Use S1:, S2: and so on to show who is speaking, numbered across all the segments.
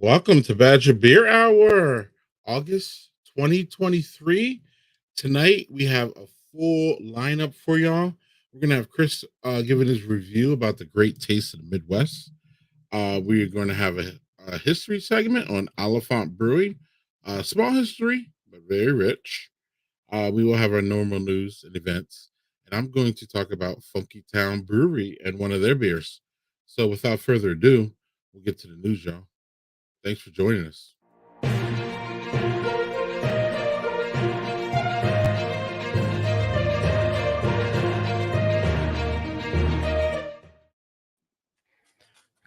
S1: Welcome to Badger Beer Hour, August 2023. Tonight we have a full lineup for y'all. We're going to have Chris giving his review about the great taste of the Midwest. We are going to have a history segment on Oliphant Brewing. Small history, but very rich. We will have our normal news and events. And I'm going to talk about FunkyTown Brewery and one of their beers. So without further ado, we'll get to the news, y'all. Thanks for joining us.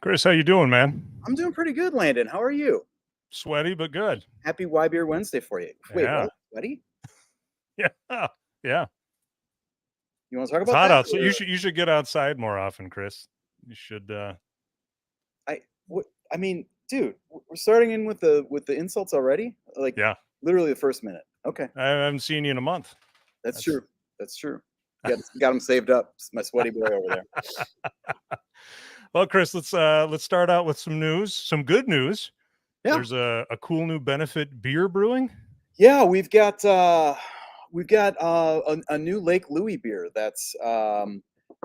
S2: Chris, how you doing, man?
S3: I'm doing pretty good, Landon. How are you?
S2: Sweaty, but good.
S3: Happy Y Beer Wednesday for you. Wait,
S2: Yeah.
S3: what? Sweaty?
S2: Yeah.
S3: You want to talk
S2: It's
S3: about
S2: hot
S3: that?
S2: out, so you should get outside more often, Chris. You should.
S3: I mean, dude, we're starting in with the insults already. Like,
S2: Yeah.
S3: literally the first minute. Okay,
S2: I haven't seen you in a month.
S3: that's true. That's true. Got him saved up. My sweaty boy over there.
S2: Well, Chris, let's start out with some news, some good news.
S3: Yeah.
S2: There's a cool new benefit beer brewing.
S3: Yeah, we've got a new Lake Louis beer that's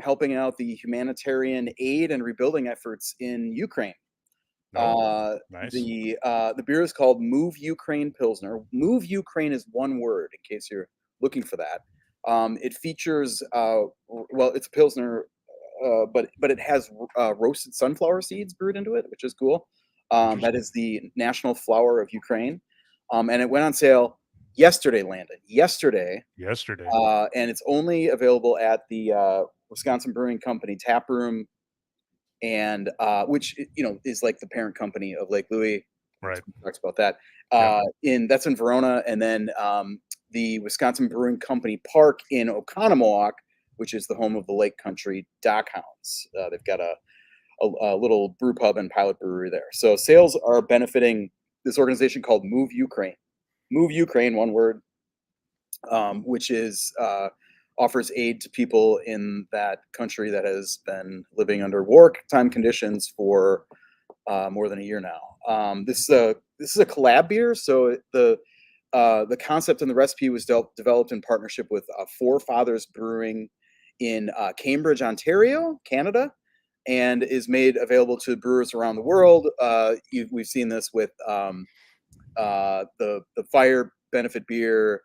S3: helping out the humanitarian aid and rebuilding efforts in Ukraine.
S2: Nice.
S3: The beer is called Move Ukraine Pilsner. Move Ukraine is one word, in case you're looking for that. It features it's a Pilsner, but it has roasted sunflower seeds brewed into it, which is cool. That is the national flower of Ukraine. And it went on sale yesterday, Landon. Yesterday. And it's only available at the Wisconsin Brewing Company Taproom, and which is like the parent company of Lake Louis.
S2: Right.
S3: Talks about that. That's in Verona, and then the Wisconsin Brewing Company Park in Oconomowoc, which is the home of the Lake Country Dockhounds. They've got a little brew pub and pilot brewery there. So sales are benefiting this organization called Move Ukraine. Move Ukraine, one word, which is offers aid to people in that country that has been living under wartime conditions for more than a year now. This is a collab beer, so the concept and the recipe was developed in partnership with Forefathers Brewing in Cambridge, Ontario, Canada, and is made available to brewers around the world. We've seen this with the Fire Benefit beer,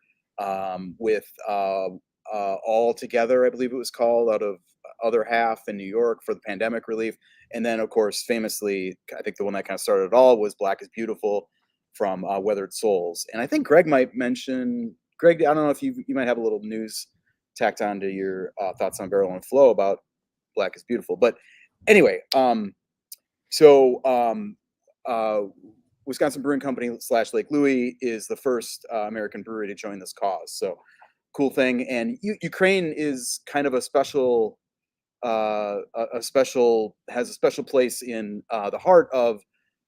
S3: with All Together, I believe it was called, out of Other Half in New York for the pandemic relief. And then, of course, famously, I think the one that kind of started it all was Black is Beautiful from Weathered Souls. And I think Greg might mention, I don't know if you might have a little news tacked on to your thoughts on Barrel and Flow about Black is Beautiful. But anyway, Wisconsin Brewing Company / Lake Louis is the first American brewery to join this cause. So cool thing. And Ukraine is kind of a special has a special place in the heart of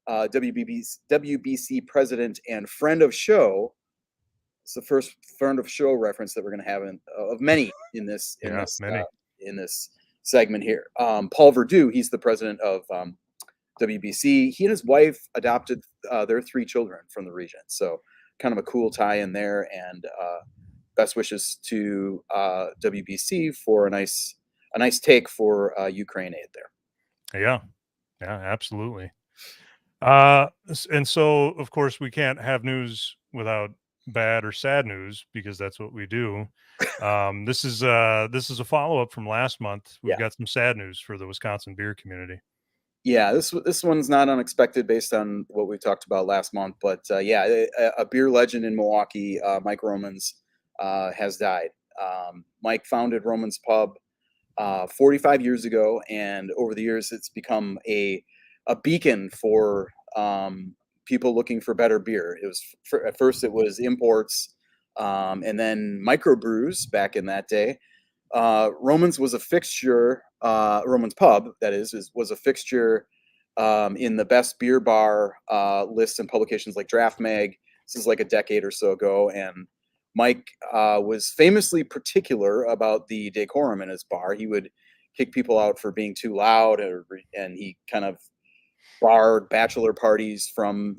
S3: WBC president and friend of show. It's the first friend of show reference that we're going to have of many in this segment here. Paul Verdu, he's the president of WBC. He and his wife adopted their 3 children from the region. So kind of a cool tie in there, and best wishes to WBC for a nice take for Ukraine aid there.
S2: Yeah, absolutely. And so, of course, we can't have news without bad or sad news, because that's what we do. This is a follow-up from last month. We've got some sad news for the Wisconsin beer community.
S3: Yeah, this one's not unexpected based on what we talked about last month, but a beer legend in Milwaukee, Mike Romans, has died. Mike founded Romans Pub 45 years ago, and over the years it's become a beacon for people looking for better beer. It was at first it was imports, and then microbrews back in that day. Romans was a fixture. Romans Pub, that was a fixture in the best beer bar lists and publications like Draft Mag. This is like a decade or so ago, and Mike was famously particular about the decorum in his bar. He would kick people out for being too loud, and he kind of bar bachelor parties from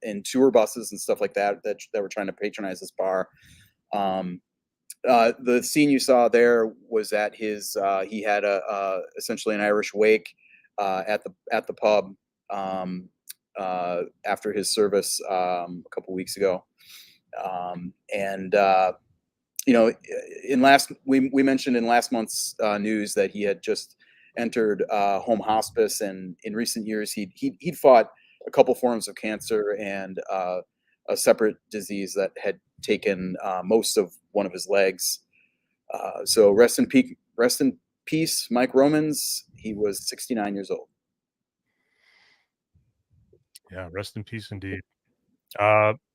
S3: and tour buses and stuff like that were trying to patronize this bar. The scene you saw there was at his he had essentially an Irish wake at the pub after his service a couple weeks ago. We mentioned in last month's news that he had just entered home hospice, and in recent years he'd fought a couple forms of cancer and a separate disease that had taken most of one of his legs. So rest in peace, Mike Romans. He was 69 years old.
S2: Yeah, rest in peace indeed.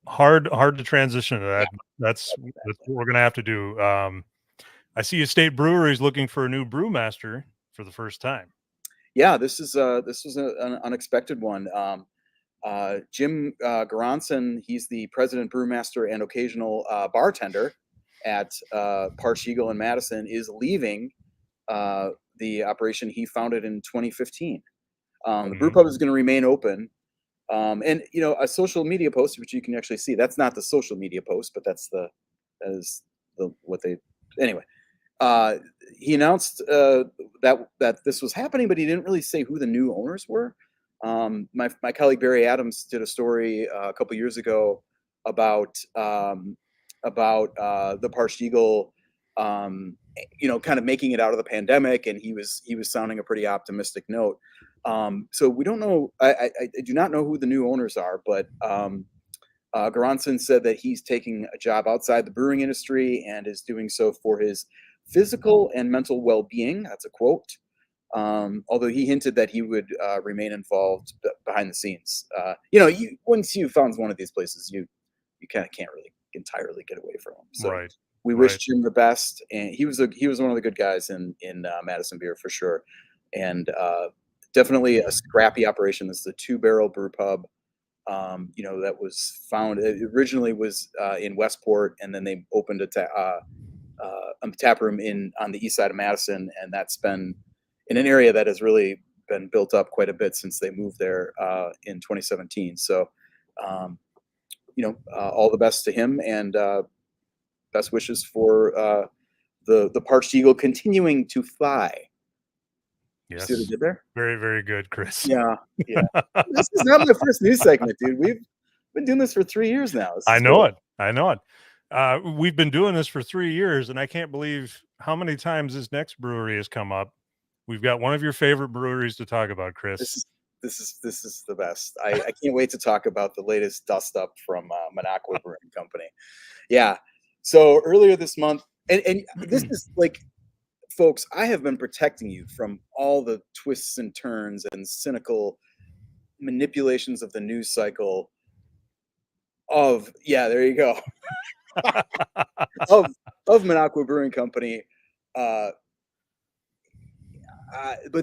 S2: Hard to transition to that. Yeah. That's what we're gonna have to do. I see Estate Brewery is looking for a new brewmaster for the first time.
S3: Yeah, this was an unexpected one. Jim Garanson, he's the president brewmaster and occasional bartender at Parched Eagle in Madison, is leaving the operation he founded in 2015. The brew pub is going to remain open. And a social media post, which you can actually see, that's not the social media post, but anyway. He announced that this was happening, but he didn't really say who the new owners were. My colleague Barry Adams did a story a couple years ago about the Parched Eagle, kind of making it out of the pandemic, and he was sounding a pretty optimistic note. So we don't know. I do not know who the new owners are, but Garanson said that he's taking a job outside the brewing industry and is doing so for his physical and mental well-being. That's a quote. Although he hinted that he would remain involved behind the scenes. Once you found one of these places, you kind of can't really entirely get away from them. So
S2: right.
S3: We wish Jim the best, and he was one of the good guys in Madison beer for sure, and definitely a scrappy operation. This is a 2-barrel brew pub. That was found. It originally was in Westport, and then they opened a taproom on the east side of Madison, and that's been in an area that has really been built up quite a bit since they moved there in 2017. So, all the best to him, and best wishes for the Parched Eagle continuing to fly.
S2: Yes.
S3: See what I did there?
S2: Very, very good, Chris.
S3: Yeah. This is not my first news segment, dude. We've been doing this for 3 years now.
S2: I know it. We've been doing this for 3 years, and I can't believe how many times this next brewery has come up. We've got one of your favorite breweries to talk about, Chris.
S3: This is the best. I can't wait to talk about the latest dust up from Minocqua Brewing Company. Yeah. So earlier this month, and this is like, folks, I have been protecting you from all the twists and turns and cynical manipulations of the news cycle there you go. of Minocqua Brewing Company. But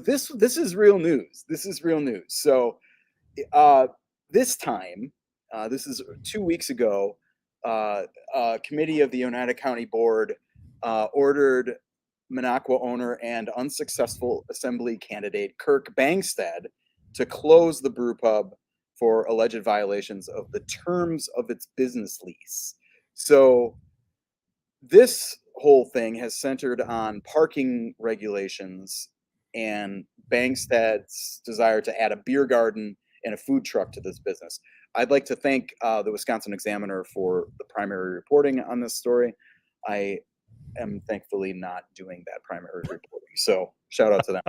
S3: this is real news. This is real news. So this time, this is 2 weeks ago, a committee of the Oneida County Board ordered Minocqua owner and unsuccessful assembly candidate Kirk Bangstad to close the brew pub for alleged violations of the terms of its business lease. So this whole thing has centered on parking regulations and Bangstad's desire to add a beer garden and a food truck to this business. I'd like to thank the Wisconsin Examiner for the primary reporting on this story. I am thankfully not doing that primary reporting, so shout out to them.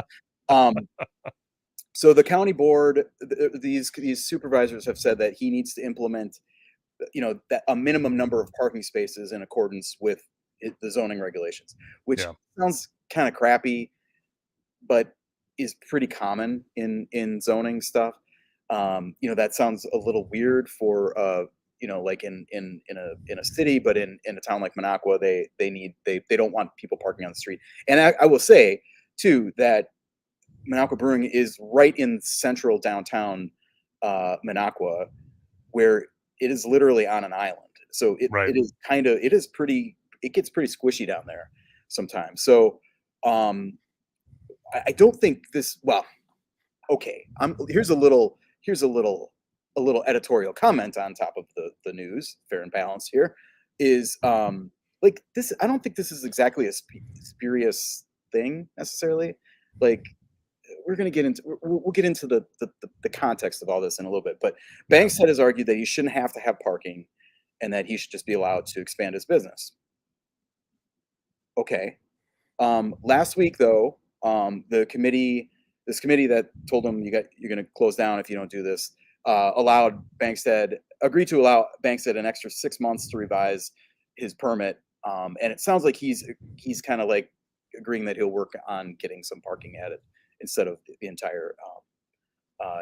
S3: So the county board, these supervisors have said that he needs to implement, that a minimum number of parking spaces in accordance with the zoning regulations, which sounds kind of crappy, but is pretty common in zoning stuff. That sounds a little weird for like in a city, but in a town like Minocqua, they don't want people parking on the street. And I will say too that Minocqua Brewing is right in central downtown Minocqua, where it is literally on an island. So it gets pretty squishy down there sometimes. So I don't think this, well, okay, here's a little editorial comment on top of the news. Fair and balanced here is like this. I don't think this is exactly a spurious thing necessarily. Like we're going to get into we'll get into the context of all this in a little bit. But Bankstead has argued that he shouldn't have to have parking, and that he should just be allowed to expand his business. Okay. Last week though, this committee that told him you're going to close down if you don't do this, agreed to allow Bankstead an extra 6 months to revise his permit. And it sounds like he's kind of like agreeing that he'll work on getting some parking added instead of the entire,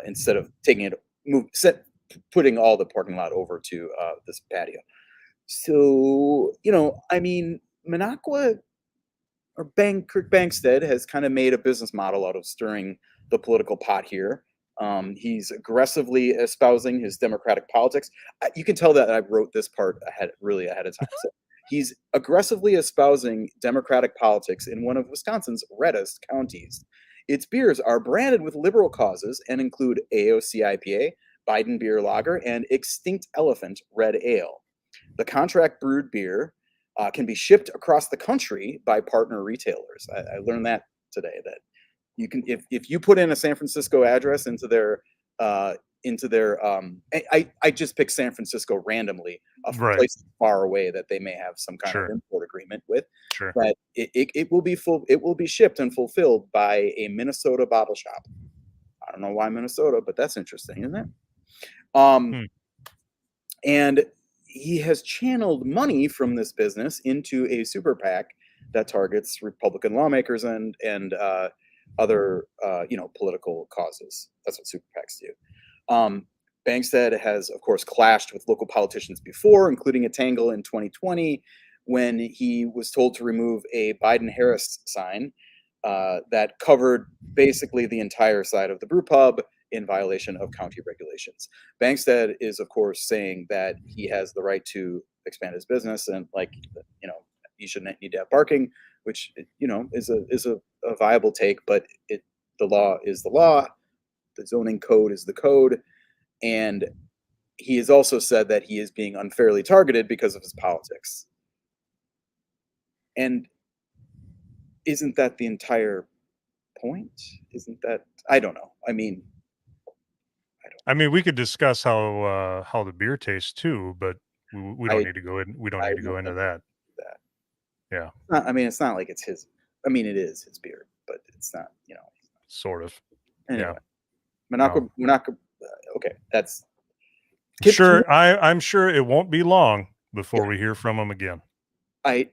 S3: instead of putting all the parking lot over to this patio. So, I mean, Minocqua or Kirk Bankstead has kind of made a business model out of stirring the political pot here. He's aggressively espousing his democratic politics. You can tell that I wrote this part ahead of time. So he's aggressively espousing democratic politics in one of Wisconsin's reddest counties. Its beers are branded with liberal causes and include AOC IPA, Biden Beer Lager, and Extinct Elephant Red Ale. The contract brewed beer can be shipped across the country by partner retailers. I learned that today, that you can, if you put in a San Francisco address into their I just picked San Francisco randomly, places far away that they may have some kind of import agreement with. But it will be shipped and fulfilled by a Minnesota bottle shop. I don't know why Minnesota, but that's interesting, isn't it? And he has channeled money from this business into a super PAC that targets Republican lawmakers and other political causes. That's what super PACs do. Bankstead has, of course, clashed with local politicians before, including a tangle in 2020 when he was told to remove a Biden-Harris sign that covered basically the entire side of the brew pub in violation of county regulations. Bankstead is, of course, saying that he has the right to expand his business and, he shouldn't need to have parking, which, is a viable take, but the law is the law. The zoning code is the code. And he has also said that he is being unfairly targeted because of his politics. And isn't that the entire point? Isn't that, I don't know. I mean,
S2: we could discuss how the beer tastes too, but we don't need to go in. We don't need to go into that. Yeah.
S3: It's not like it's his. It is his beer, but it's not.
S2: Sort of.
S3: Anyway,
S2: yeah.
S3: Minocqua. Okay, that's.
S2: Sure, I'm sure it won't be long before we hear from him again.
S3: I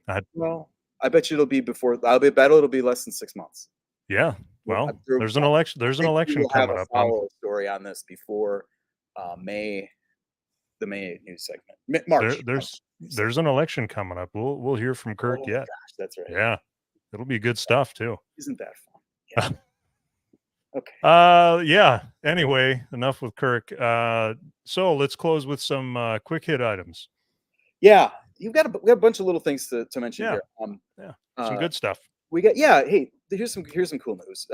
S3: bet you it'll be before. I bet it'll be less than 6 months.
S2: Yeah. Well, there's an election. There's an election coming up.
S3: Follow story on this before May, the May news segment. March.
S2: There's an election coming up. We'll hear from Kirk yet.
S3: Gosh, that's right.
S2: Yeah, it'll be good stuff too.
S3: Isn't that fun? Yeah. Okay.
S2: Yeah. Anyway, enough with Kirk. So let's close with some quick hit items.
S3: Yeah, we have a bunch of little things to mention here.
S2: Some good stuff.
S3: Hey, here's some cool news.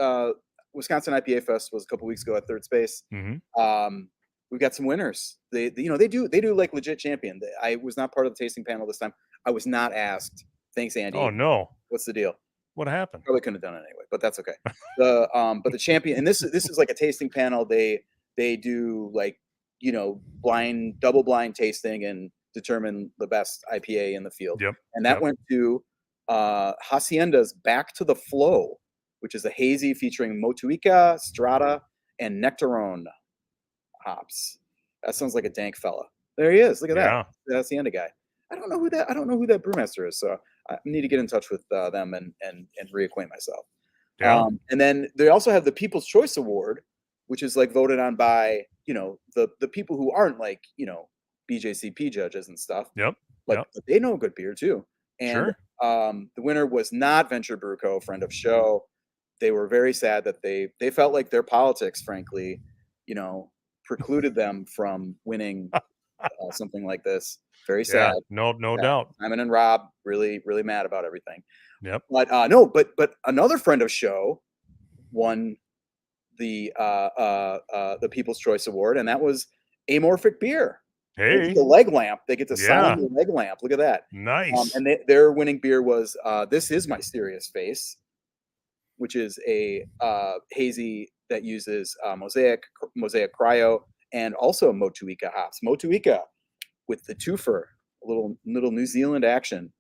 S3: Wisconsin IPA Fest was a couple weeks ago at Third Space.
S2: Mm-hmm.
S3: We've got some winners. They do like legit champion. I was not part of the tasting panel this time. I was not asked. Thanks, Andy.
S2: Oh no.
S3: What's the deal?
S2: What happened?
S3: Probably couldn't have done it anyway, but that's okay. But the champion, and this is like a tasting panel. They do double blind tasting and determine the best IPA in the field.
S2: Yep.
S3: And that went to Hacienda's Back to the Flow, which is a hazy featuring Motueka, Strata, and Nectarone hops. That sounds like a dank fella. There he is. Look at that. That's the Hacienda guy. I don't know who that brewmaster is. So I need to get in touch with them and reacquaint myself.
S2: Yeah.
S3: And then they also have the People's Choice Award, which is like voted on by the people who aren't BJCP judges and stuff.
S2: Yep.
S3: But they know good beer too. And the winner was not Venture Brew Co., friend of show. They were very sad that they felt like their politics, frankly, precluded them from winning something like this. Very sad.
S2: No doubt.
S3: Simon and Rob really, really mad about everything.
S2: Yep.
S3: But but another friend of show won the People's Choice Award, and that was Amorphic Beer.
S2: Hey,
S3: The leg lamp. They get to
S2: Yeah.
S3: sign the leg lamp. Look at that.
S2: nice.
S3: And their winning beer was This Is My Serious Face, which is a hazy that uses Mosaic Cryo and also Motueka hops. Motueka with the twofer, a little New Zealand action,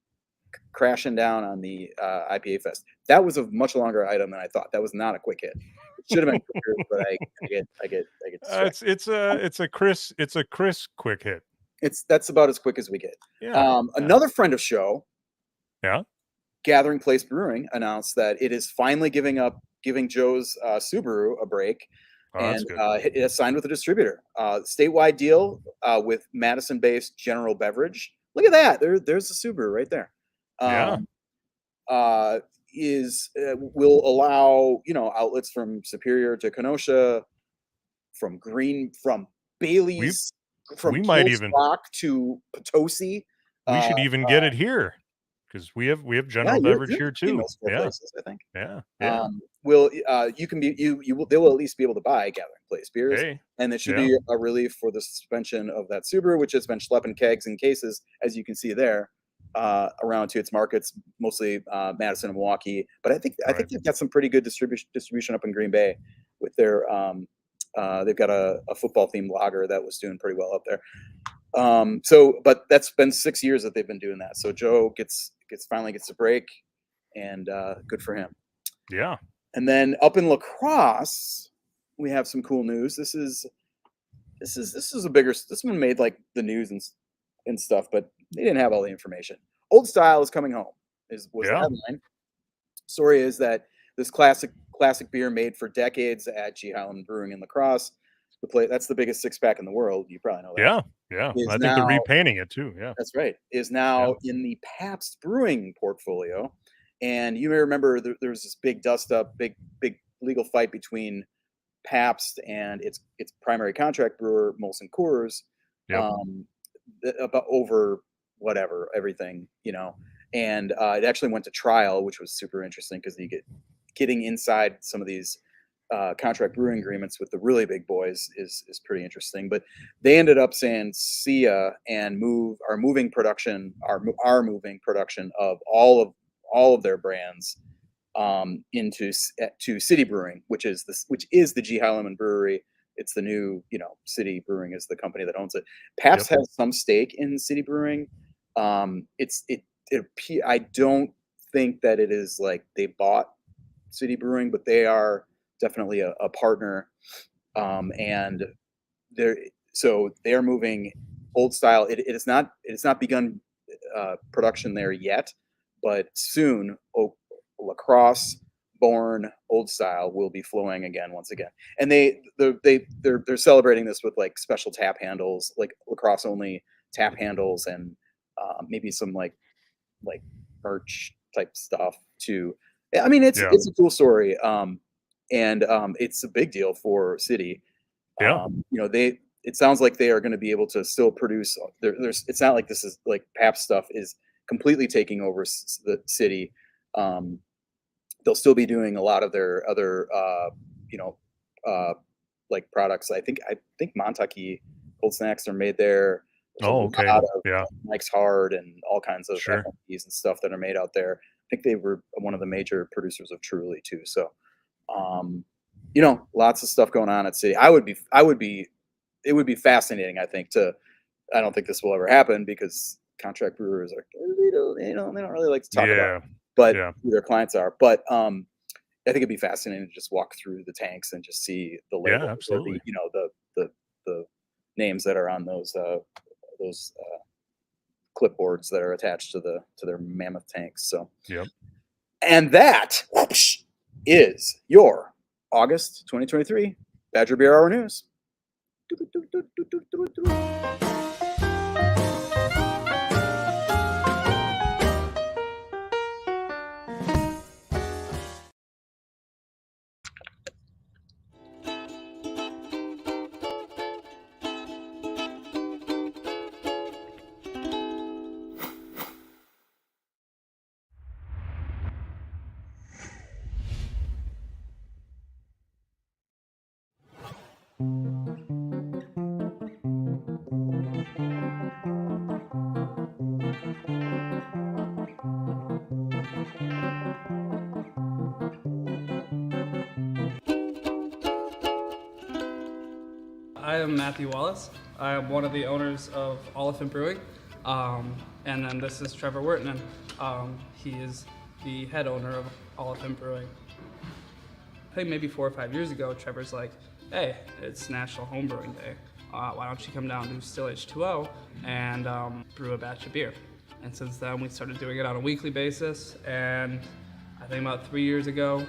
S3: crashing down on the IPA Fest. That was a much longer item than I thought. That was not a quick hit. It should have been quicker, but I get distracted.
S2: It's a Chris quick hit.
S3: That's about as quick as we get.
S2: Yeah.
S3: Another friend of show,
S2: Yeah.
S3: Gathering Place Brewing, announced that it is finally giving Joe's Subaru a break,
S2: that's
S3: and
S2: good.
S3: it has signed with a distributor. Statewide deal with Madison-based General Beverage. Look at that. There's the Subaru right there.
S2: Yeah.
S3: Will allow outlets from Superior to Kenosha, from Bailey's, from
S2: we might
S3: People's
S2: even-
S3: Rock to Potosi.
S2: We should even get it here, because we have General Beverage here too. Yeah.
S3: Places, I think.
S2: Yeah.
S3: They will at least be able to buy Gathering Place beers,
S2: Hey.
S3: and it should be a relief for the suspension of that Subaru, which has been schlepping kegs and cases, as you can see there, around to its markets, mostly Madison and Milwaukee. But I think they've got some pretty good distribution up in Green Bay with their. They've got a football themed lager that was doing pretty well up there. But that's been 6 years that they've been doing that. So Joe finally gets a break, and good for him.
S2: Yeah.
S3: And then up in La Crosse, we have some cool news. This one made like the news and stuff, but they didn't have all the information. Old Style is coming home was the headline. Story is that this classic beer made for decades at G. Highland Brewing in La Crosse, that's the biggest 6-pack in the world. You probably know that.
S2: Yeah. I think they're repainting it too. Yeah.
S3: That's right. Is now in the Pabst Brewing portfolio. And you may remember there was this big dust up, big legal fight between Pabst and its primary contract brewer, Molson Coors, about over everything, and it actually went to trial, which was super interesting, because you getting inside some of these contract brewing agreements with the really big boys is pretty interesting. But they ended up saying see ya, and are moving production of all of their brands into City Brewing, which is the G. Highland Brewery. It's the new, City Brewing is the company that owns it. Pabst has some stake in City Brewing. I don't think that it is like they bought City Brewing, but they are definitely a partner. And they're moving Old Style. It is not begun production there yet, but soon La Crosse born Old Style will be flowing once again. And they're celebrating this with like special tap handles, like La Crosse only tap handles, and maybe some like merch type stuff too. I mean, it's a cool story. And it's a big deal for City. It sounds like they are going to be able to still produce. It's not like this is like Pabst stuff is completely taking over the City. They'll still be doing a lot of their other, like products. I think Montucky Cold Snacks are made there. There's a lot of Mike's Hard and all kinds of FMPs and stuff that are made out there. I think they were one of the major producers of Truly too. So, lots of stuff going on at City. It would be fascinating, I think, I don't think this will ever happen, because contract brewers they don't really like to talk about it, but who their clients are. But I think it'd be fascinating to just walk through the tanks and just see the labels,
S2: absolutely.
S3: The names that are on those clipboards that are attached to their mammoth tanks. So, and that is your August 2023 Badger Beer Hour News.
S4: am Matthew Wallace. I am one of the owners of Oliphant Brewing. And then this is Trevor Wertman. He is the head owner of Oliphant Brewing. I think maybe 4 or 5 years ago, Trevor's like, hey, it's National Homebrewing Day. Why don't you come down to Still H2O and brew a batch of beer? And since then, we started doing it on a weekly basis. And I think about 3 years ago,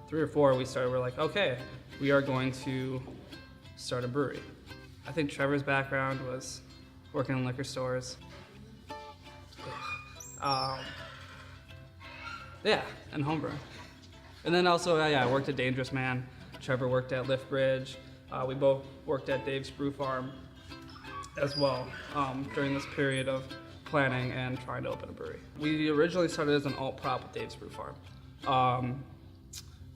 S4: 3 or 4, we're like, okay, we are going to start a brewery. I think Trevor's background was working in liquor stores. Yeah, and homebrewing. And then also, I worked at Dangerous Man. Trevor worked at Lift Bridge. We both worked at Dave's Brew Farm as well during this period of planning and trying to open a brewery. We originally started as an alt prop with Dave's Brew Farm.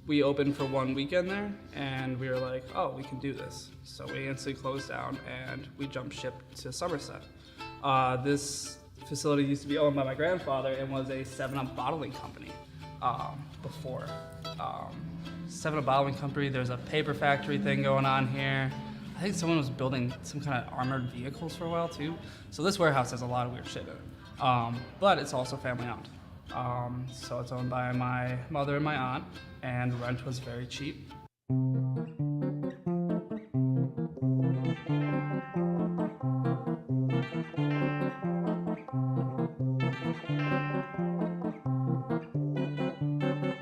S4: We opened for 1 weekend there, and we were like, oh, we can do this. So we instantly closed down, and we jumped ship to Somerset. This facility used to be owned by my grandfather and was a 7-Up bottling company before. 7-Up bottling company, there's a paper factory thing going on here. I think someone was building some kind of armored vehicles for a while too. So this warehouse has a lot of weird shit in it. But it's also family owned. So it's owned by my mother and my aunt, and rent was very cheap.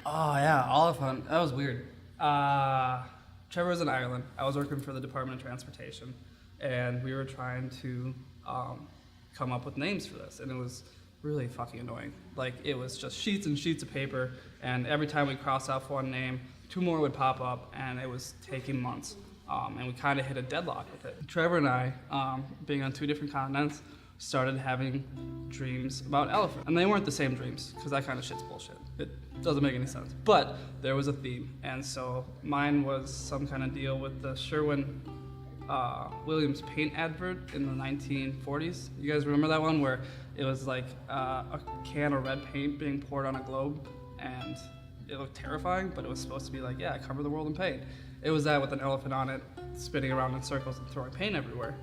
S4: Oh yeah, Oliphant, that was weird. Trevor was in Ireland. I was working for the Department of Transportation, and we were trying to come up with names for this, and it was really fucking annoying. Like, it was just sheets and sheets of paper, and every time we crossed off one name, 2 more would pop up, and it was taking months. And we kind of hit a deadlock with it. Trevor and I, being on 2 different continents, started having dreams about elephant. And they weren't the same dreams, because that kind of shit's bullshit. It doesn't make any sense. But there was a theme, and so mine was some kind of deal with the Sherwin Williams paint advert in the 1940s. You guys remember that one where it was like a can of red paint being poured on a globe, and it looked terrifying, but it was supposed to be like, yeah, cover the world in paint. It was that with an elephant on it, spinning around in circles and throwing paint everywhere,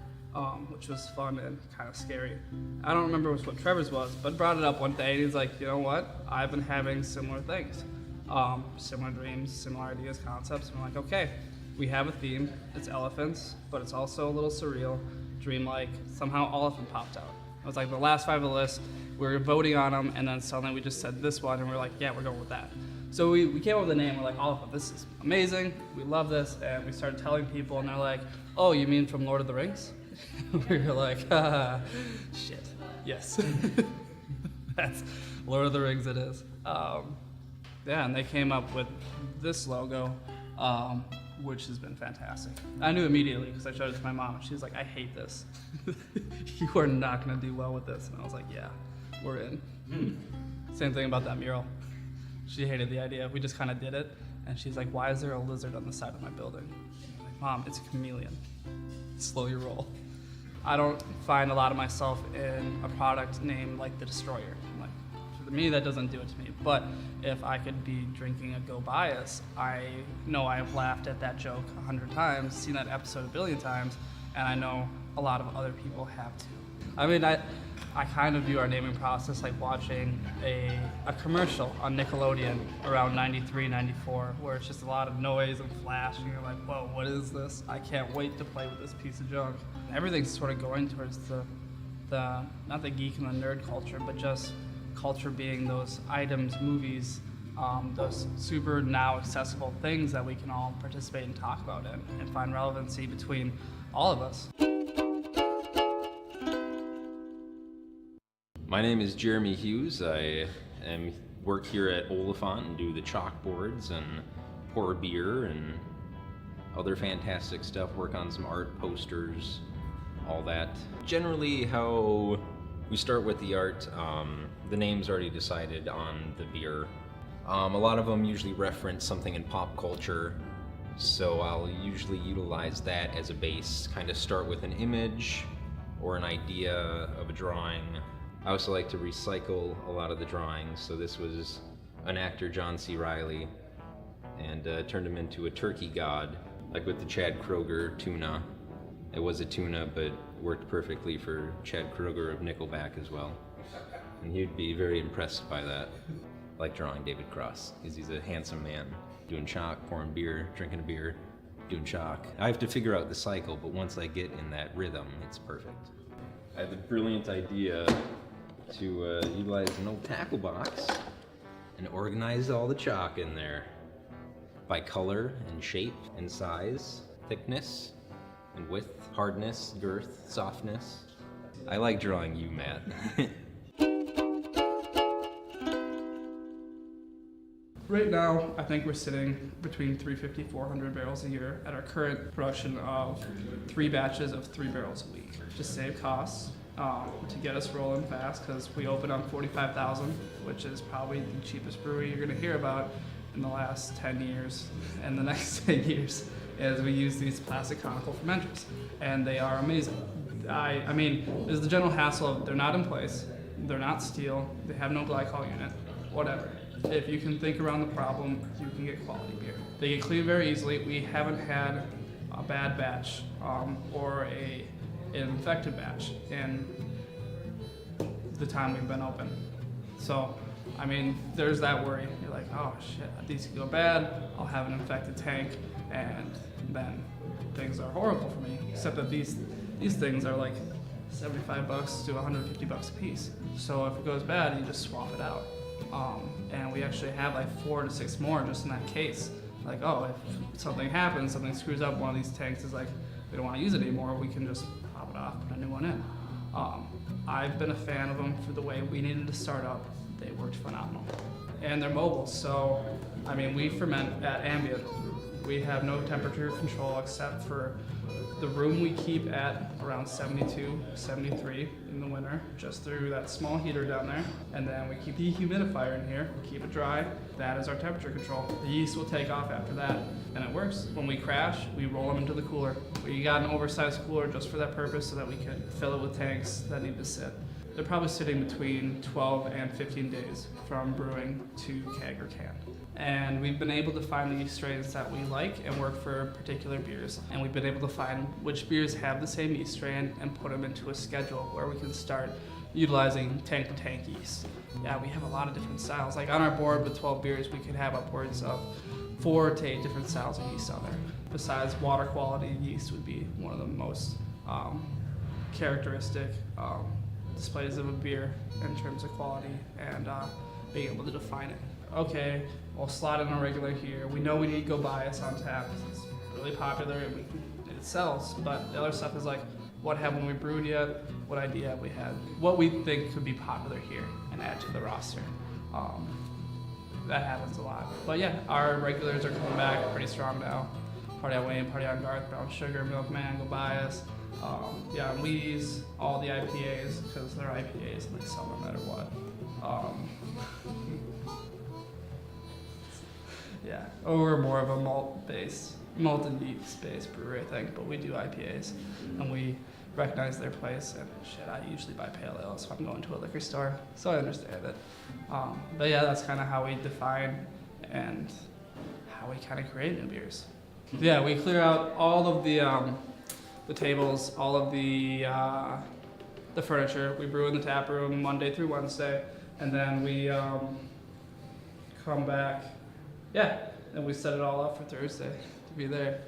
S4: which was fun and kind of scary. I don't remember what Trevor's was, but brought it up one day, and he's like, you know what? I've been having similar things, similar dreams, similar ideas, concepts, and we're like, okay, we have a theme. It's elephants, but it's also a little surreal, dreamlike. Somehow Oliphant popped out. It was like the last 5 of the list. We were voting on them, and then suddenly we just said this one, and we were like, yeah, we're going with that. So we came up with a name. We're like, Oliphant, this is amazing. We love this. And we started telling people, and they're like, oh, you mean from Lord of the Rings? We were like, shit, yes. That's Lord of the Rings it is. Yeah, and they came up with this logo, which has been fantastic. I knew immediately because I showed it to my mom, and she was like, I hate this. You are not gonna do well with this. And I was like, yeah, we're in. Same thing about that mural. She hated the idea. We just kind of did it. And she's like, why is there a lizard on the side of my building? I'm like, Mom, it's a chameleon. Slow your roll. I don't find a lot of myself in a product named like the Destroyer. I'm like, for me, that doesn't do it to me. But if I could be drinking a Go Bias, I know I have laughed at that joke 100 times, seen that episode a billion times, and I know a lot of other people have too. I mean, I kind of view our naming process like watching a commercial on Nickelodeon around 93, 94, where it's just a lot of noise and flash, and you're like, whoa, what is this? I can't wait to play with this piece of junk. Everything's sort of going towards the not the geek and the nerd culture, but just culture being those items, movies, those super now accessible things that we can all participate and talk about and find relevancy between all of us.
S5: My name is Jeremy Hughes. I work here at Oliphant and do the chalkboards and pour beer and other fantastic stuff, work on some art posters, all that. Generally how we start with the art, the name's already decided on the beer. A lot of them usually reference something in pop culture, so I'll usually utilize that as a base, kind of start with an image or an idea of a drawing. I also like to recycle a lot of the drawings, so this was an actor, John C. Reilly, and turned him into a turkey god. Like with the Chad Kroger tuna. It was a tuna, but worked perfectly for Chad Kroger of Nickelback as well. And he'd be very impressed by that. I like drawing David Cross, because he's a handsome man. Doing chalk, pouring beer, drinking a beer, doing chalk. I have to figure out the cycle, but once I get in that rhythm, it's perfect. I had the brilliant idea to utilize an old tackle box and organize all the chalk in there by color and shape and size, thickness and width, hardness, girth, softness. I like drawing you, Matt.
S4: Right now, I think we're sitting between 350, 400 barrels a year at our current production of 3 batches of 3 barrels a week. Just save costs to get us rolling fast, because we opened on 45,000, which is probably the cheapest brewery you're gonna hear about in the last 10 years and the next 10 years, as we use these plastic conical fermenters, and they are amazing. I mean, there's the general hassle of they're not in place, they're not steel, they have no glycol unit, whatever. If you can think around the problem, you can get quality beer. They get cleaned very easily. We haven't had a bad batch or an infected batch in the time we've been open. So, I mean, there's that worry. You're like, oh shit, these could go bad, I'll have an infected tank, and then things are horrible for me. Except that these things are like $75 to $150 a piece. So if it goes bad, you just swap it out. And we actually have like 4 to 6 more just in that case. Like, oh, if something happens, something screws up one of these tanks, is like, we don't want to use it anymore, we can just pop it off, put a new one in. I've been a fan of them for the way we needed to start up. They worked phenomenal. And they're mobile, so, I mean, we ferment at ambient. We have no temperature control except for the room we keep at around 72, 73 in the winter, just through that small heater down there. And then we keep the dehumidifier in here, we keep it dry. That is our temperature control. The yeast will take off after that, and it works. When we crash, we roll them into the cooler. We got an oversized cooler just for that purpose, so that we could fill it with tanks that need to sit. They're probably sitting between 12 and 15 days from brewing to keg or can. And we've been able to find the strains that we like and work for particular beers. And we've been able to find which beers have the same yeast strain and put them into a schedule where we can start utilizing tank-to-tank yeast. Yeah, we have a lot of different styles. Like on our board with 12 beers, we could have upwards of 4 to 8 different styles of yeast on there. Besides water quality, yeast would be one of the most characteristic displays of a beer in terms of quality and being able to define it. Okay, we'll slot in a regular here. We know we need Go Bias on tap. It's really popular and it sells, but the other stuff is like, what haven't we brewed yet? What idea have we had? What we think could be popular here and add to the roster. That happens a lot. But yeah, our regulars are coming back pretty strong now. Party on Wayne, Party on Garth, Brown Sugar, Milkman, Go Bias. Yeah, Lee's, all the IPAs, because they're IPAs and they sell no matter what. Yeah, or we're more of a malt and yeast-based brewery, I think, but we do IPAs, and we recognize their place, and shit, I usually buy pale ale, so I'm going to a liquor store, so I understand it. But yeah, that's kind of how we define and how we kind of create new beers. Yeah, we clear out all of the tables, all of the furniture. We brew in the tap room Monday through Wednesday, and then we come back. Yeah, and we set it all up for Thursday to be there.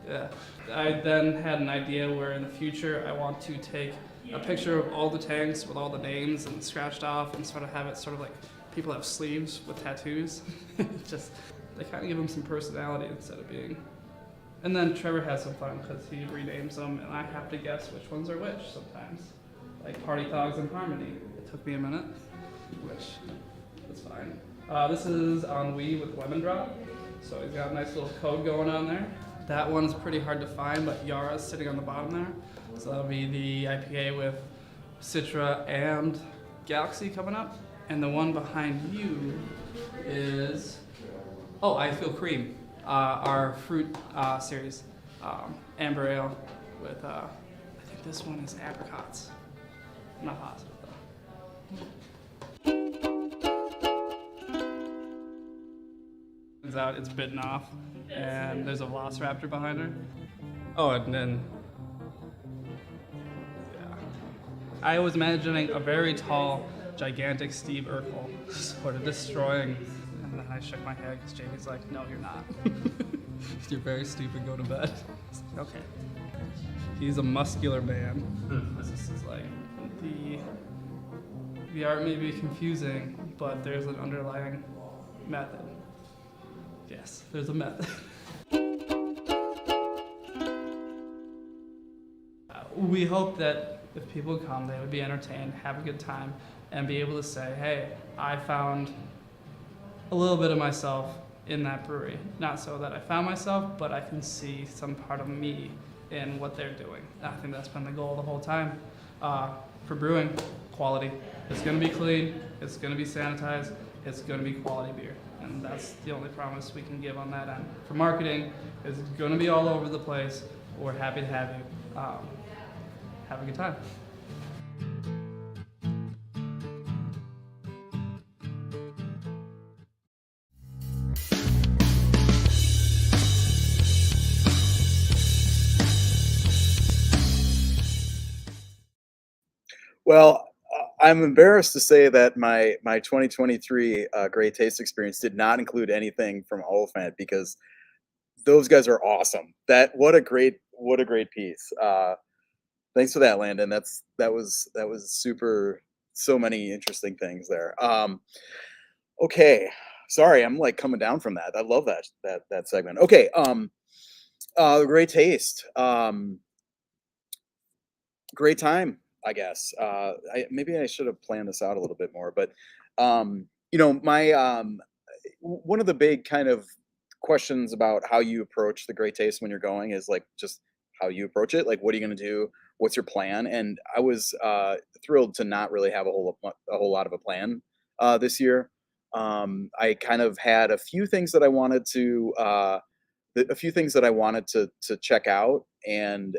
S4: Yeah. I then had an idea where in the future I want to take a picture of all the tanks with all the names and scratched off and sort of have it sort of like people have sleeves with tattoos. Just, they kind of give them some personality instead of being. And then Trevor has some fun because he renames them and I have to guess which ones are which sometimes. Like Party Thogs and Harmony. It took me a minute, which is fine. This is ennui with lemon drop. So he's got a nice little code going on there. That one's pretty hard to find, but Yara's sitting on the bottom there. So that'll be the IPA with Citra and Galaxy coming up. And the one behind you is, oh, I Feel Cream, our fruit series, amber ale with, I think this one is apricots. I'm not positive though. Turns out it's bitten off, and there's a velociraptor behind her. Oh, and then I was imagining a very tall, gigantic Steve Urkel sort of destroying. And then I shook my head because Jamie's like, no, you're not. You're very stupid, go to bed. Okay. He's a muscular man. This is like, the art may be confusing, but there's an underlying method. Yes, there's a method. We hope that if people come, they would be entertained, have a good time, and be able to say, hey, I found a little bit of myself in that brewery. Not so that I found myself, but I can see some part of me in what they're doing. I think that's been the goal the whole time. For brewing, quality. It's gonna be clean, it's gonna be sanitized, it's gonna be quality beer. And that's the only promise we can give on that end. For marketing, it's gonna be all over the place. We're happy to have you. Have a good time.
S3: Well, I'm embarrassed to say that my 2023 Great Taste experience did not include anything from Oliphant, because those guys are awesome. What a great piece. Thanks for that, Landon. That was super. So many interesting things there. Okay, sorry, I'm like coming down from that. I love that segment. Okay, Great Taste. Great time, I guess. Maybe I should have planned this out a little bit more, but my one of the big kind of questions about how you approach the Great Taste when you're going is like just how you approach it. Like, what are you going to do? What's your plan? And I was thrilled to not really have a whole lot of a plan this year. I kind of had a few things that I wanted to check out, and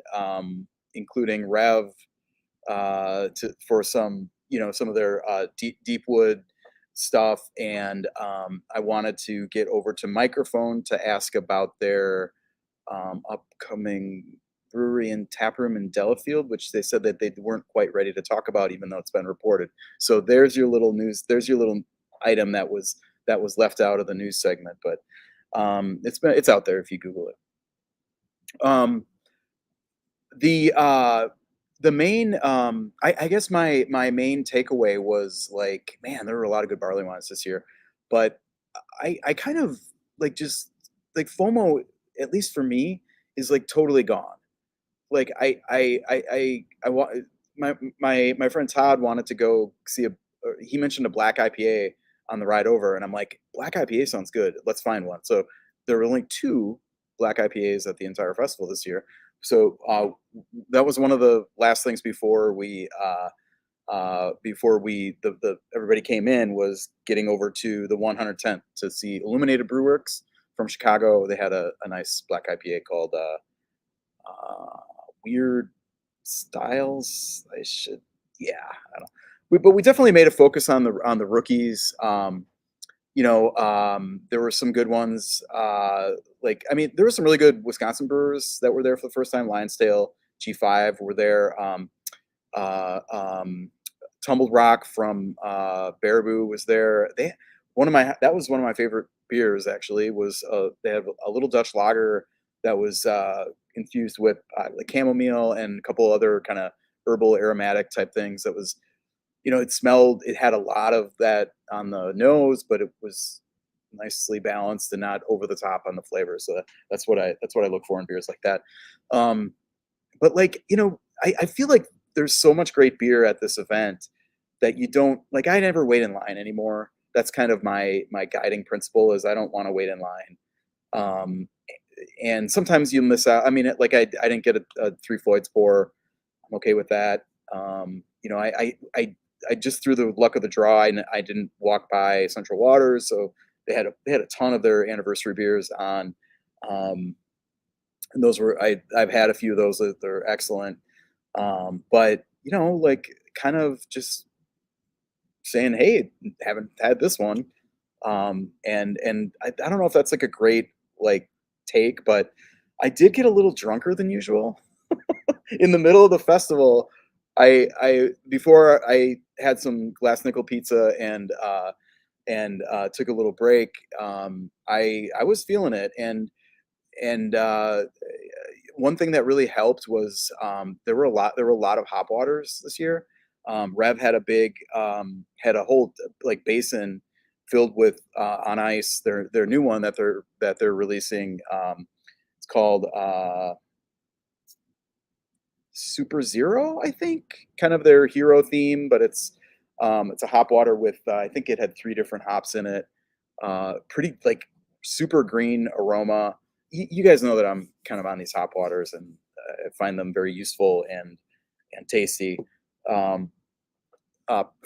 S3: including Rev for some of their deep wood stuff, and I wanted to get over to Microphone to ask about their upcoming brewery and taproom in Delafield, which they said that they weren't quite ready to talk about, even though it's been reported. So there's your little news. There's your little item that was left out of the news segment, but it's out there if you Google it. The main I guess my main takeaway was like, man, there were a lot of good barley wines this year, but I kind of like, just like, FOMO, at least for me, is like totally gone. Like my friend Todd wanted to go see he mentioned a black IPA on the ride over, and I'm like, black IPA sounds good. Let's find one. So there were only 2 black IPAs at the entire festival this year. So that was one of the last things before everybody came in, was getting over to the 110th to see Illuminated Brewworks from Chicago. They had a nice black IPA called Weird Styles. I don't know. But we definitely made a focus on the rookies. There were some good ones. There were some really good Wisconsin brewers that were there for the first time. Lionsdale, G5 were there. Tumbled Rock from Baraboo was there. That was one of my favorite beers, actually. Was they have a little Dutch lager that was infused with like chamomile and a couple other kind of herbal aromatic type things. That was, it had a lot of that on the nose, but it was nicely balanced and not over the top on the flavor. So that's what I look for in beers like that. But I feel like there's so much great beer at this event that you don't like. I never wait in line anymore. That's kind of my guiding principle, is I don't want to wait in line. And sometimes you miss out. I mean, I didn't get a Three Floyds pour. I'm okay with that. I just, through the luck of the draw, I didn't walk by Central Waters, so they had a ton of their anniversary beers on. And those were, I've had a few of those. They're excellent. But kind of just saying, hey, haven't had this one. And I don't know if that's like a great like take, but I did get a little drunker than usual in the middle of the festival. I before I had some glass nickel pizza and took a little break. I was feeling it, and one thing that really helped was there were a lot of hop waters this year. Rev had had a whole like basin filled with on ice. Their new one that they're releasing. It's called Super Zero, I think, kind of their hero theme, but it's a hop water with I think it had 3 different hops in it. Pretty like super green aroma. You guys know that I'm kind of on these hop waters, and I find them very useful and tasty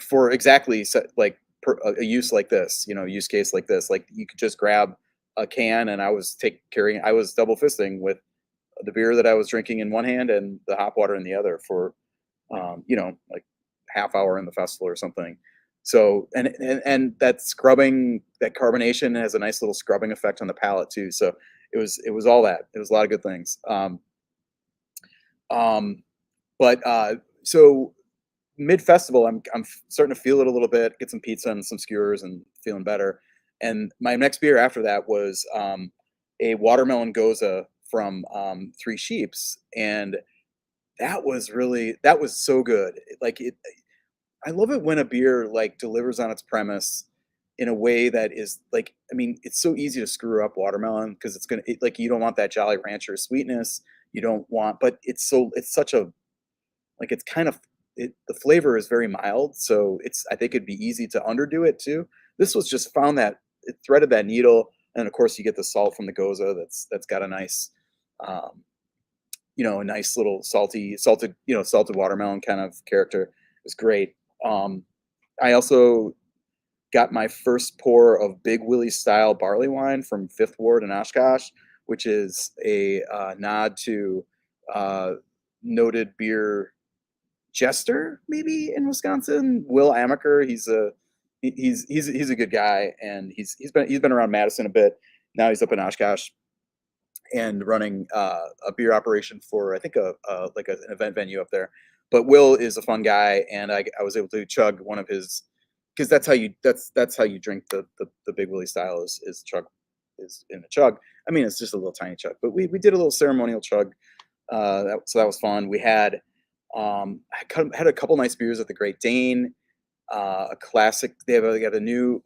S3: for exactly a use like this. Use case like this. Like you could just grab a can, and I was double fisting with the beer that I was drinking in one hand and the hop water in the other for, like half hour in the festival or something. So, and that scrubbing, that carbonation has a nice little scrubbing effect on the palate too. So it was all that. It was a lot of good things. So mid festival, I'm starting to feel it a little bit, get some pizza and some skewers and feeling better. And my next beer after that was a watermelon goza from Three Sheeps, and that was so good. I love it when a beer like delivers on its premise in a way that is like, I mean, it's so easy to screw up watermelon because like you don't want that Jolly Rancher sweetness, you don't want, but it's such a like it's kind of the flavor is very mild, so I think it'd be easy to underdo it too. This was just found that it threaded that needle, and of course you get the salt from the goza that's got a nice a nice little salted watermelon kind of character. It was great. I also got my first pour of Big Willie style barley wine from Fifth Ward in Oshkosh, which is a nod to noted beer jester maybe in Wisconsin, Will Amaker. He's a good guy, and he's been around Madison a bit. Now he's up in Oshkosh and running a beer operation for I think an event venue up there. But Will is a fun guy, and I was able to chug one of his, because that's how you drink the Big Willie style is in a chug. I mean, it's just a little tiny chug, but we did a little ceremonial chug. So that was fun. We had had a couple nice beers at the Great Dane. A classic. They got a new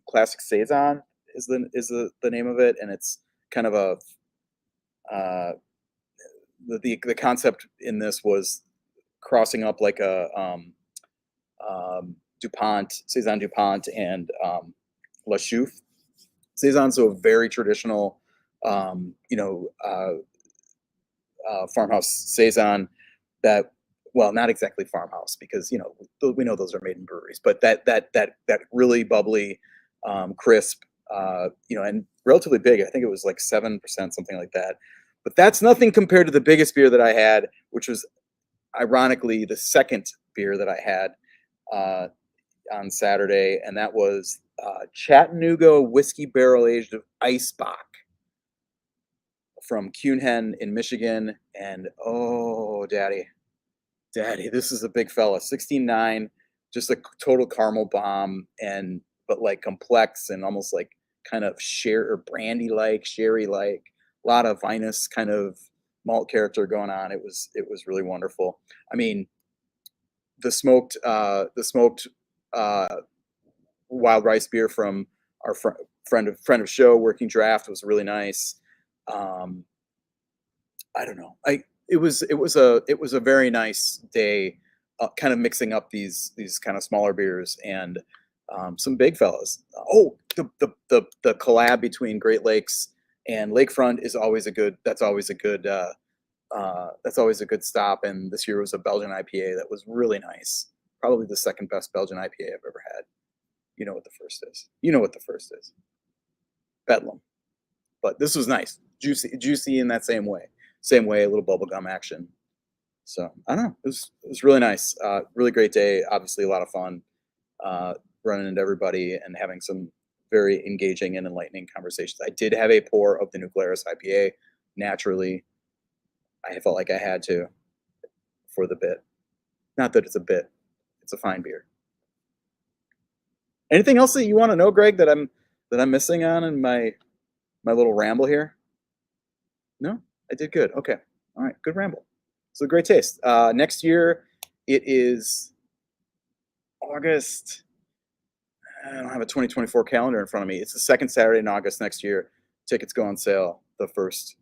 S3: classic saison is the name of it, and it's kind of a the concept in this was crossing up like a Saison DuPont and La Chouffe. Saison's a very traditional farmhouse saison that, well, not exactly farmhouse, because we know those are made in breweries, but that really bubbly, crisp, and relatively big. I think it was like 7%, something like that. But that's nothing compared to the biggest beer that I had, which was ironically the second beer that I had on Saturday, and that was Chattanooga whiskey barrel aged ice bock from Cunehen in Michigan. And oh, daddy, this is a big fella. 16.9, just a total caramel bomb, but like complex and almost like kind of brandy like, sherry like, a lot of vinous kind of malt character going on. It was really wonderful. I mean, the smoked wild rice beer from our friend of show, Working Draft, was really nice. I don't know. It was a very nice day, kind of mixing up these kind of smaller beers and some big fellas. Oh, the collab between Great Lakes and Lakefront is always a good. That's always a good stop. And this year was a Belgian IPA that was really nice. Probably the second best Belgian IPA I've ever had. You know what the first is. Bedlam. But this was nice, juicy in that same way, a little bubblegum action. So I don't know. It was really nice. Really great day. Obviously a lot of fun. running into everybody and having some very engaging and enlightening conversations. I did have a pour of the Nuclearis IPA. Naturally, I felt like I had to for the bit. Not that it's a bit; it's a fine beer. Anything else that you want to know, Greg, that I'm missing on in my little ramble here? No, I did good. Okay, all right, good ramble. So great taste. Next year, it is August. I don't have a 2024 calendar in front of me. It's the second Saturday in August next year. Tickets go on sale the first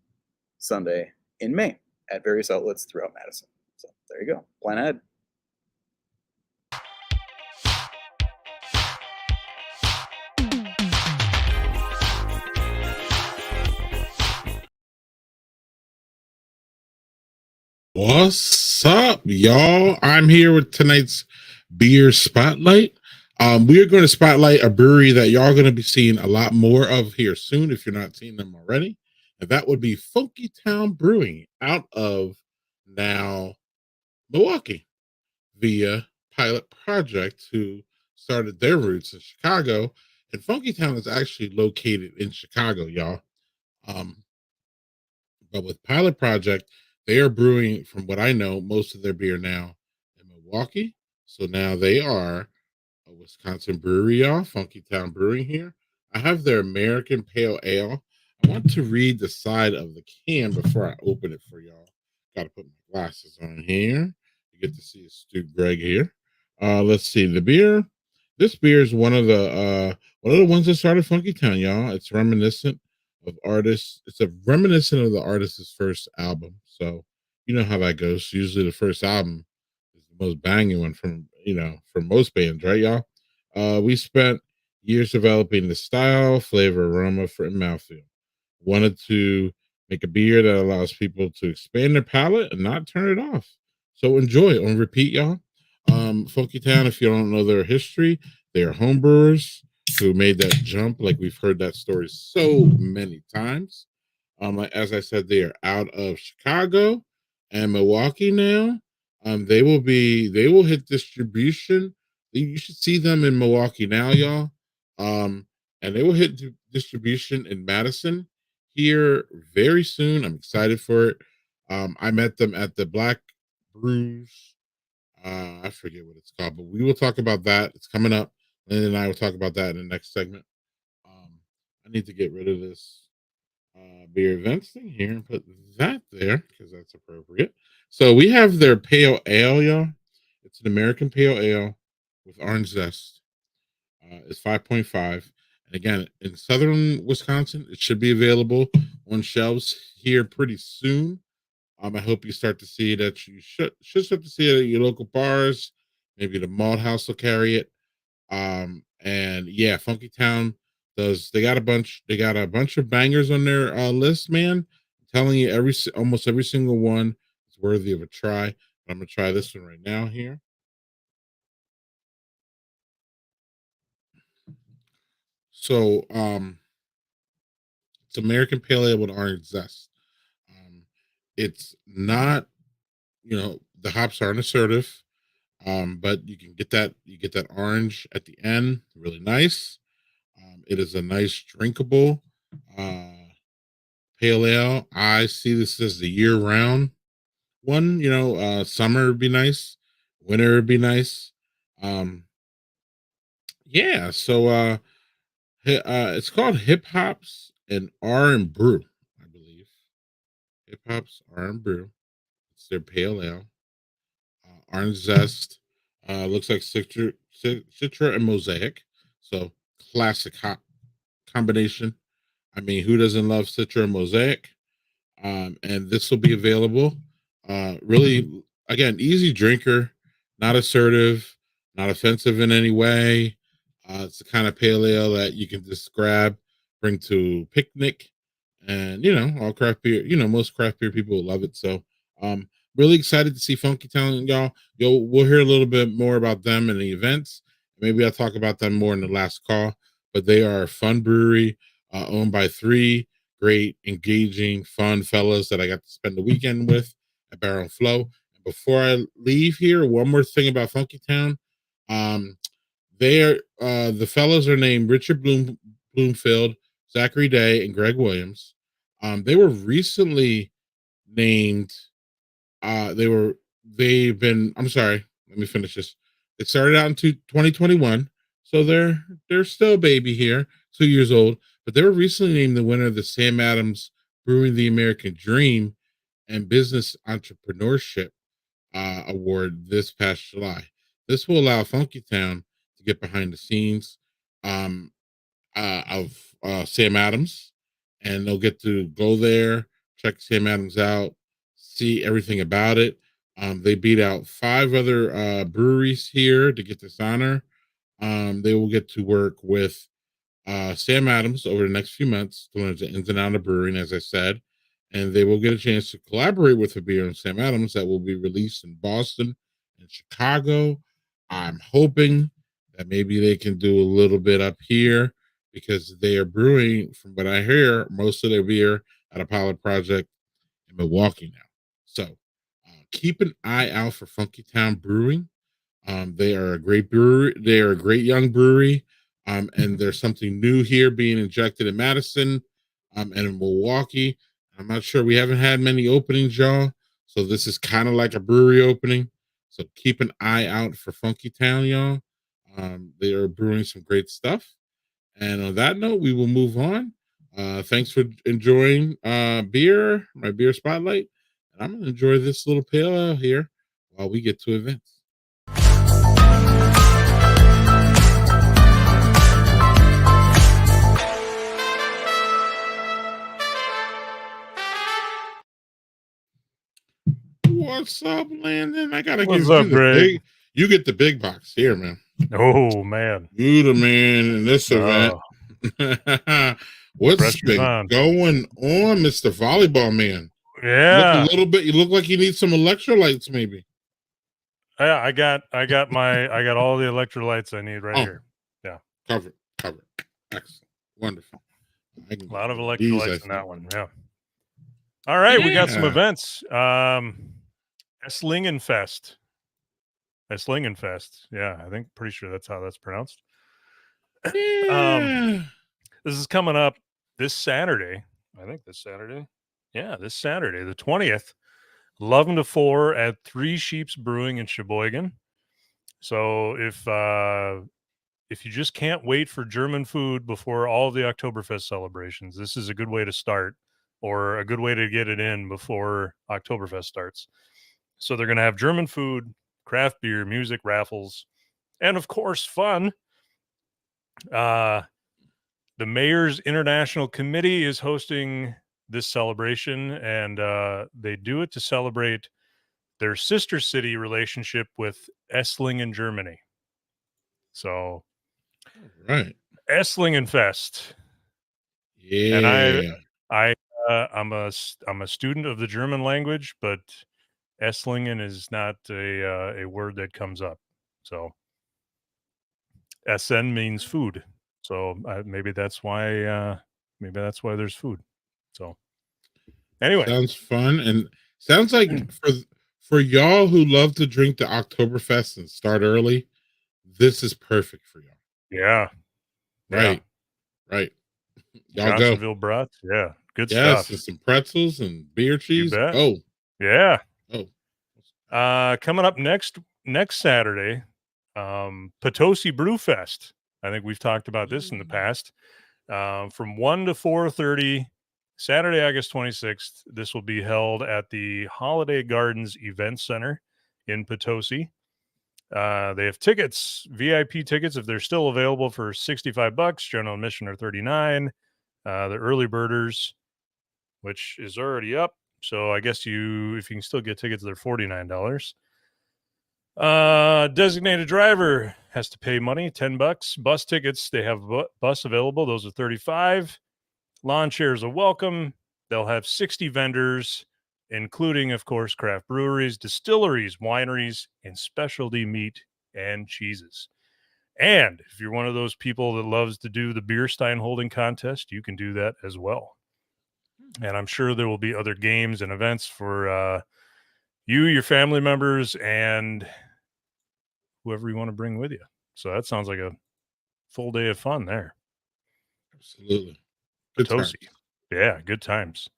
S3: Sunday in May at various outlets throughout Madison. So there you go. Plan ahead.
S1: What's up, y'all? I'm here with tonight's beer spotlight. We are going to spotlight a brewery that y'all are going to be seeing a lot more of here soon if you're not seeing them already. And that would be FunkyTown Brewing out of now Milwaukee via Pilot Project, who started their roots in Chicago. And FunkyTown is actually located in Chicago, y'all. But with Pilot Project, they are brewing, from what I know, most of their beer now in Milwaukee. So now they are a Wisconsin brewery, y'all. FunkyTown Brewing here. I have their American Pale Ale. I want to read the side of the can before I open it for y'all. Got to put my glasses on here. You get to see Stu Greg here. Let's see the beer. This beer is one of the ones that started FunkyTown, y'all. It's reminiscent of artists. It's a reminiscent of the artist's first album. So you know how that goes. Usually the first album is the most banging one from most bands, right, y'all? We spent years developing the style, flavor, aroma for mouthfeel. Wanted to make a beer that allows people to expand their palate and not turn it off. So enjoy on repeat, y'all. FunkyTown, if you don't know their history, they are homebrewers who made that jump. Like, we've heard that story so many times. As I said, they are out of Chicago and Milwaukee now. They will hit distribution. You should see them in Milwaukee now, y'all. And they will hit distribution in Madison here very soon. I'm excited for it. I met them at the Black Brews. I forget what it's called, but we will talk about that. It's coming up. Lynn and I will talk about that in the next segment. I need to get rid of this beer events thing here and put that there because that's appropriate. So we have their pale ale, y'all. It's an American pale ale with orange zest. It's 5.5. And again, in southern Wisconsin, it should be available on shelves here pretty soon. I hope you start to see that. You should start to see it at your local bars. Maybe the Malt House will carry it. And yeah, FunkyTown they got a bunch of bangers on their list, man. I'm telling you, almost every single one is worthy of a try. I'm gonna try this one right now here. So it's American Pale Ale with orange zest. It's not, the hops aren't assertive, but you get that orange at the end, really nice. It is a nice drinkable pale ale. I see this as the year-round one. Summer would be nice, winter would be nice. Yeah. So it's called Hip Hops and R and Brew, I believe. Hip Hops R and Brew. It's their pale ale. Orange zest. Looks like Citra and Mosaic. So classic hop combination. I mean, who doesn't love Citra and Mosaic? And this will be available. Really, again, easy drinker, not assertive, not offensive in any way. It's the kind of pale ale that you can just grab, bring to picnic, and all craft beer. Most craft beer people will love it. So, really excited to see FunkyTown, y'all. We'll hear a little bit more about them in the events. Maybe I'll talk about them more in the last call. But they are a fun brewery, owned by three great, engaging, fun fellas that I got to spend the weekend with at Barrel and Flow. And before I leave here, one more thing about FunkyTown. they are the fellows are named Richard Bloomfield, Zachary Day, and Greg Williams. They were recently named. They've been. I'm sorry. Let me finish this. It started out in 2021, so they're still a baby here, 2 years old. But they were recently named the winner of the Sam Adams Brewing the American Dream and Business Entrepreneurship award this past July. This will allow FunkyTown to get behind the scenes um, of Sam Adams, and they'll get to go there, check Sam Adams out, see everything about it. They beat out 5 other breweries here to get this honor. They will get to work with Sam Adams over the next few months to learn the ins and outs of brewing, as I said, and they will get a chance to collaborate with a beer on Sam Adams that will be released in Boston and Chicago. I'm hoping that maybe they can do a little bit up here because they are brewing, from what I hear, most of their beer at a pilot project in Milwaukee now. So keep an eye out for FunkyTown Brewing. They are a great brewery. They are a great young brewery. And there's something new here being injected in Madison and in Milwaukee. I'm not sure. We haven't had many openings, y'all. So this is kind of like a brewery opening. So keep an eye out for FunkyTown, y'all. They are brewing some great stuff. And on that note, we will move on. Thanks for enjoying my beer spotlight. And I'm going to enjoy this little pale ale here while we get to events. What's up, Landon? I gotta
S2: What's
S1: give
S2: up,
S1: you the
S2: Greg?
S1: you get the big box here, man.
S2: Oh man,
S1: You the man in this event. What's
S2: Pressure's
S1: been
S2: on.
S1: going on, Mr. Volleyball Man?
S2: Yeah,
S1: Look a little bit. You look like you need some electrolytes, maybe.
S2: yeah. I got all the electrolytes I need right here. Yeah,
S1: Covered. Excellent, wonderful.
S2: A lot of
S1: These,
S2: electrolytes in that one. Yeah. All right, we got some
S1: Yeah.
S2: events. Esslingen Fest. Yeah, I think pretty sure that's how that's pronounced.
S1: Yeah.
S2: This is coming up this Saturday. I think this Saturday. Yeah, this Saturday, the 20th, 11 to 4 at Three Sheeps Brewing in Sheboygan. So if you just can't wait for German food before all the Oktoberfest celebrations, this is a good way to start, or a good way to get it in before Oktoberfest starts. So they're going to have German food, craft beer, music, raffles, and of course, fun. The Mayor's International Committee is hosting this celebration, and they do it to celebrate their sister city relationship with Esslingen, Germany. So,
S1: Right.
S2: Esslingen Fest.
S1: Yeah.
S2: And I'm a student of the German language, but Esslingen is not a word that comes up. So Essen means food. So maybe that's why there's food. So anyway,
S1: Sounds fun, and sounds like for y'all who love to drink the Oktoberfest and start early, this is perfect for y'all.
S2: yeah.
S1: Right. Y'all go.
S2: Johnsonville brats. Yeah. Good
S1: Yes,
S2: stuff.
S1: and some pretzels and beer cheese.
S2: bet.
S1: Oh,
S2: Yeah.
S1: oh.
S2: Coming up next Saturday, Potosi Brew Fest. I think we've talked about this in the past. From 1 to 4:30, Saturday, August 26th. This will be held at the Holiday Gardens Event Center in Potosi. They have tickets, VIP tickets, if they're still available, for $65. General admission are $39. The early birders, which is already up, so I guess if you can still get tickets, they're $49. Designated driver has to pay money, $10. Bus tickets, they have bus available, those are $35. Lawn chairs are welcome. They'll have 60 vendors, including, of course, craft breweries, distilleries, wineries, and specialty meat and cheeses. And if you're one of those people that loves to do the beer stein holding contest, you can do that as well. And I'm sure there will be other games and events for you, your family members, and whoever you want to bring with you. So that sounds like a full day of fun there.
S1: Absolutely. Good times.
S2: Tosi. Yeah, good times.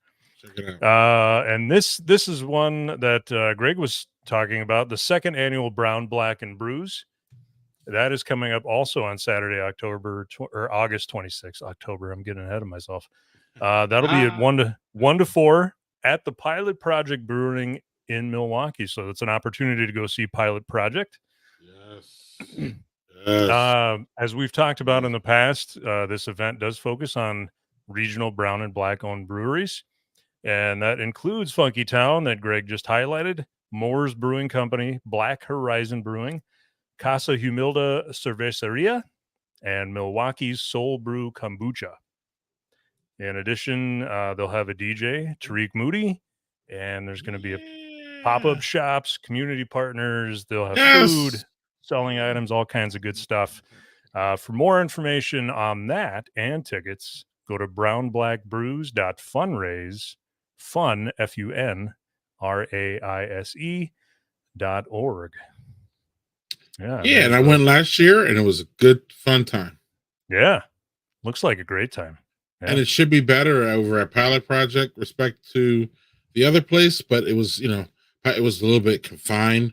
S1: Check it out.
S2: And this is one that Greg was talking about, the second annual Brown, Black, and Brews. That is coming up also on Saturday, August 26th. October. I'm getting ahead of myself. That'll be at 1 to 4 at the Pilot Project Brewing in Milwaukee. So it's an opportunity to go see Pilot Project.
S1: Yes. Yes.
S2: As we've talked about in the past, this event does focus on regional brown and black owned breweries. And that includes FunkyTown that Greg just highlighted, Moore's Brewing Company, Black Horizon Brewing, Casa Humilda Cerveceria, and Milwaukee's Soul Brew Kombucha. In addition, they'll have a DJ, Tariq Moody, and there's going to be pop-up shops, community partners. They'll have food, selling items, all kinds of good stuff. For more information on that and tickets, go to brownblackbrews.funraise, fun, FUNRAISE.org. Yeah,
S1: and I went last year, and it was a good, fun time.
S2: Yeah, looks like a great time. Yeah.
S1: And it should be better over at Pilot Project, respect to the other place, but it was, it was a little bit confined.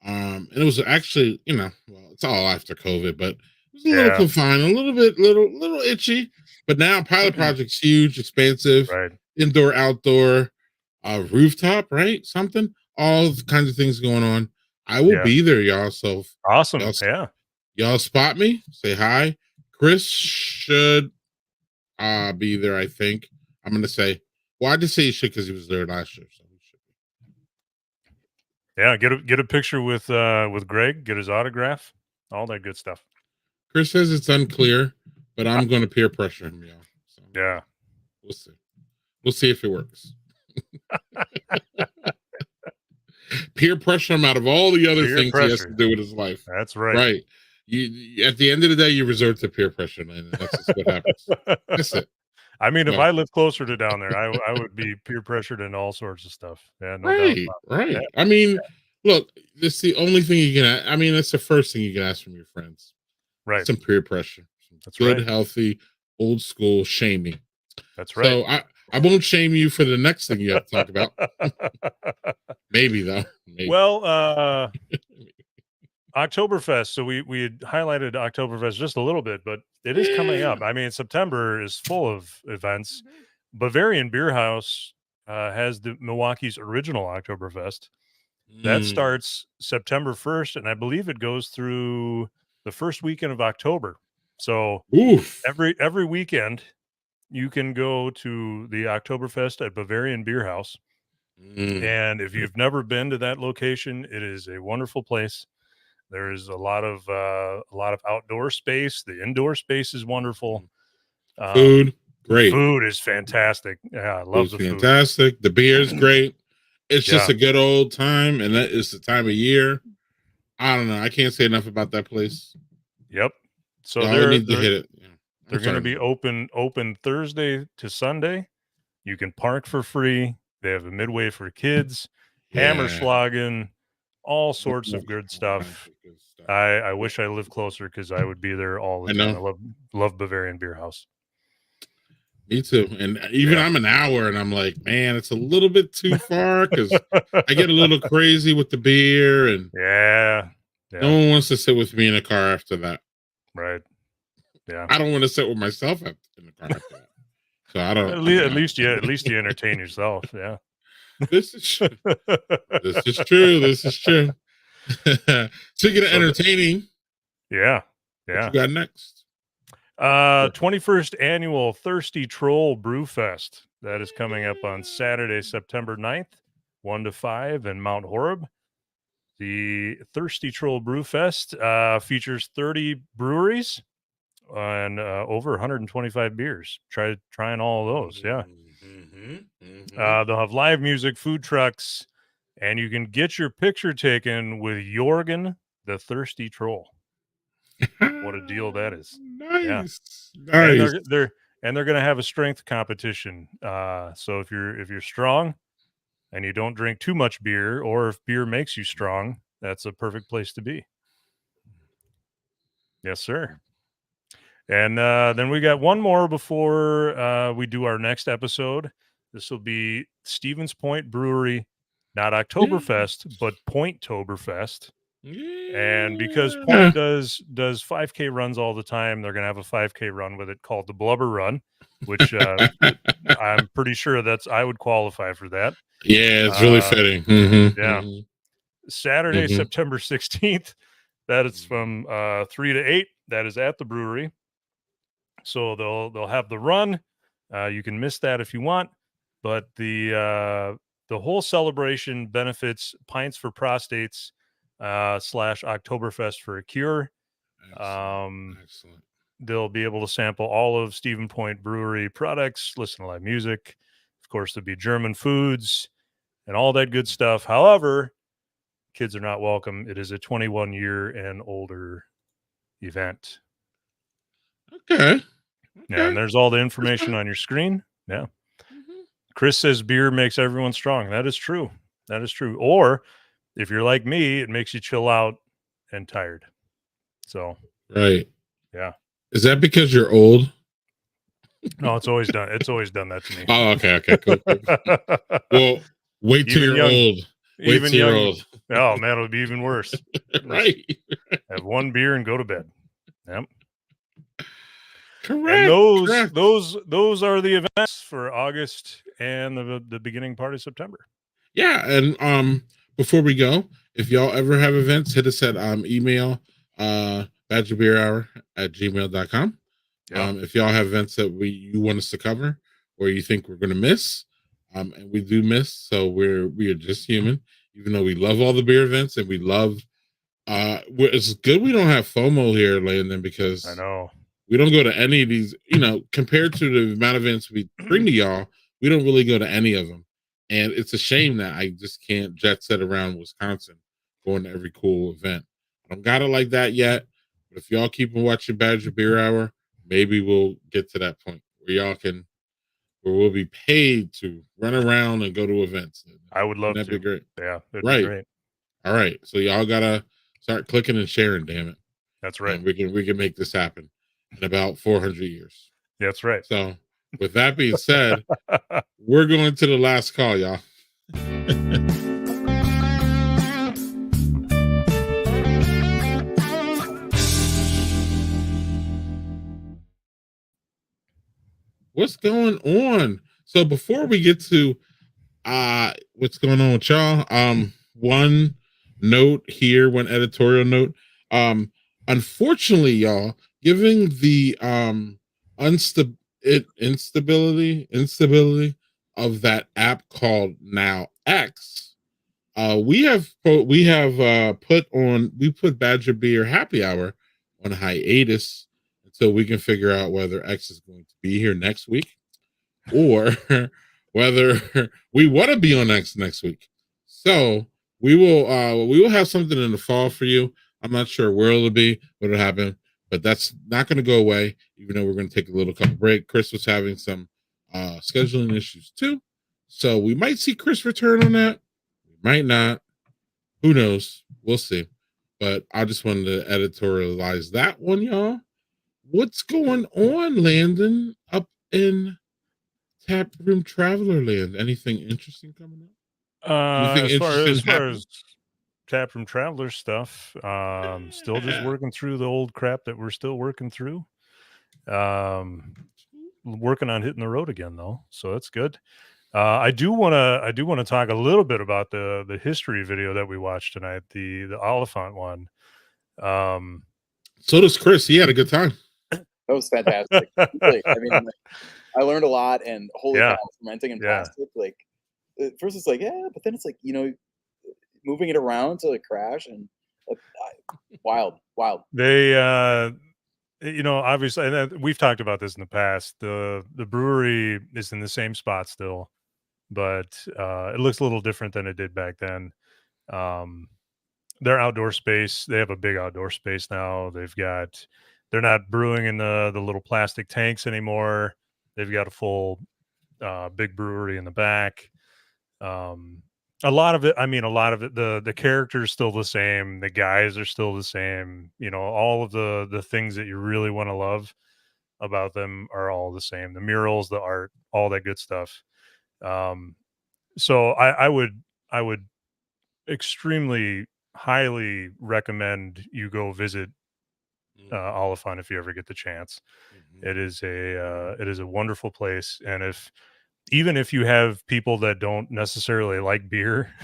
S1: And it was actually, well, it's all after COVID, but it was a little confined, a little itchy. But now Pilot Project's huge, expansive,
S2: right.
S1: Indoor, outdoor, rooftop, right? Something, all kinds of things going on. I will be there, y'all. So
S2: awesome.
S1: Y'all spot me, say hi. Chris should be there, I think. I'm gonna say, well, I just say he should because he was there last year, so he should
S2: be. Yeah, get a picture with Greg, get his autograph, all that good stuff.
S1: Chris says it's unclear, but I'm gonna peer pressure him, y'all. So
S2: yeah,
S1: we'll see if it works. Peer pressure him out of all the other things he has to do with his life.
S2: That's right.
S1: Right. You at the end of the day, you resort to peer pressure, and that's just what happens. That's it.
S2: I mean, if I lived closer to down there, I would be peer pressured into all sorts of stuff. Yeah, no doubt.
S1: Right. Yeah. I mean, look, this is the only thing you can. I mean, that's the first thing you can ask from your friends.
S2: Right.
S1: Some peer pressure.
S2: That's
S1: good, healthy, old school shaming.
S2: That's right.
S1: So I won't shame you for the next thing you have to talk about. Maybe though. Maybe.
S2: Well, Oktoberfest. So we had highlighted Oktoberfest just a little bit, but it is coming up. I mean, September is full of events. Bavarian Beer House has the Milwaukee's original Oktoberfest. That starts September 1st, and I believe it goes through the first weekend of October. So every weekend you can go to the Oktoberfest at Bavarian Beer House. And if you've never been to that location, it is a wonderful place. There is a lot of outdoor space. The indoor space is wonderful.
S1: Food, great.
S2: Food is fantastic. Yeah, I love the food.
S1: Fantastic. The beer is great. It's just a good old time, and that is the time of year. I don't know. I can't say enough about that place.
S2: Yep. So
S1: need to hit it. Yeah.
S2: They're going to be open Thursday to Sunday. You can park for free. They have a midway for kids, Hammerschlagen, all sorts of good stuff. I wish I lived closer because I would be there all the time. I love Bavarian Beer House.
S1: Me too. And even I'm an hour and I'm like, man, it's a little bit too far because I get a little crazy with the beer and no one wants to sit with me in a car after that.
S2: Right. Yeah.
S1: I don't want to sit with myself in the car after that. So I don't.
S2: At least you entertain yourself. Yeah.
S1: This is true. This is true. This is true. Speaking of entertaining.
S2: Yeah.
S1: What you got next?
S2: 21st annual Thirsty Troll Brew Fest. That is coming up on Saturday, September 9th, 1 to 5 in Mount Horeb. The Thirsty Troll Brew Fest features 30 breweries and over 125 beers. Trying all of those. Yeah. They'll have live music, food trucks, and you can get your picture taken with Jorgen, the Thirsty Troll. What a deal that is.
S1: Nice.
S2: Yeah. Nice. And they're going to have a strength competition. So if you're strong and you don't drink too much beer, or if beer makes you strong, that's a perfect place to be. Yes, sir. And then we got one more before we do our next episode. This will be Stevens Point Brewery, not Oktoberfest, but Pointtoberfest. And because Point does 5K runs all the time, they're going to have a 5K run with it called the Blubber Run, which I'm pretty sure I would qualify for that.
S1: Yeah, it's really fitting. Mm-hmm,
S2: yeah.
S1: mm-hmm.
S2: Saturday, September 16th. That is from 3 to 8. That is at the brewery. So they'll have the run. You can miss that if you want, but the whole celebration benefits Pints for Prostates / Oktoberfest for a Cure.
S1: Excellent.
S2: They'll be able to sample all of Stephen Point Brewery products, listen to live music. Of course, there'll be German foods and all that good stuff. However, kids are not welcome. It is a 21-year and older event.
S1: Okay.
S2: Yeah, and there's all the information on your screen. Yeah. Chris says beer makes everyone strong. That is true. That is true. Or if you're like me, it makes you chill out and tired. So,
S1: right.
S2: Yeah.
S1: Is that because you're old?
S2: No, it's always done. It's always done that to me.
S1: Oh, okay. Cool. Well, wait till you're old. Wait till you're old.
S2: Oh man, it'll be even worse.
S1: Right.
S2: Have one beer and go to bed. Yep.
S1: Correct.
S2: And those are the events for August and the beginning part of September.
S1: Yeah, and before we go, if y'all ever have events, hit us at email badgerbeerhour@gmail.com.
S2: Yeah.
S1: If y'all have events that you want us to cover or you think we're gonna miss, and we do miss, so we are just human, even though we love all the beer events and we love it's good we don't have FOMO here, Landon, because
S2: I know
S1: we don't go to any of these, compared to the amount of events we bring to y'all, we don't really go to any of them. And it's a shame that I just can't jet set around Wisconsin going to every cool event. I don't got it like that yet, but if y'all keep watching Badger Beer Hour, maybe we'll get to that point where we'll be paid to run around and go to events.
S2: I would love
S1: That'd
S2: to.
S1: be great.
S2: Yeah, that'd
S1: right.
S2: be great.
S1: All right. So y'all gotta start clicking and sharing, damn it.
S2: That's right.
S1: And we can make this happen in about 400 years.
S2: That's right.
S1: So with that being said, we're going to the last call, y'all. What's going on? So before we get to what's going on with y'all, one editorial note. Unfortunately, y'all, given the instability of that app called Now X, we put Badger Beer Happy Hour on hiatus until we can figure out whether X is going to be here next week or whether we want to be on X next week. So we will have something in the fall for you. I'm not sure where it'll be, what'll happen, but that's not going to go away, even though we're going to take a little couple break. Chris was having some scheduling issues too. So we might see Chris return on that. We might not. Who knows? We'll see. But I just wanted to editorialize that one, y'all. What's going on, Landon, up in Taproom Traveler Land? Anything interesting coming up?
S2: As far as Taproom Traveler stuff, still just working through the old crap that we're still working through. Working on hitting the road again though, so that's good. I do want to talk a little bit about the history video that we watched tonight, the Oliphant one.
S1: So does Chris. He had a good time.
S3: That was fantastic. Like, I mean, I learned a lot, and holy cow, fermenting in plastic. Like, at first it's like, yeah, but then it's like, moving it around to crash and wild.
S2: They, obviously, and we've talked about this in the past. The brewery is in the same spot still, but it looks a little different than it did back then. Their outdoor space, they have a big outdoor space now. They're not brewing in the little plastic tanks anymore. They've got a full big brewery in the back. A lot of it, I mean, a lot of it, the character's still the same, the guys are still the same, you know, all of the things that you really want to love about them are all the same. The murals, the art, all that good stuff. Um, so I would extremely highly recommend you go visit Oliphant if you ever get the chance.
S1: Mhm.
S2: It is a wonderful place, and even if you have people that don't necessarily like beer,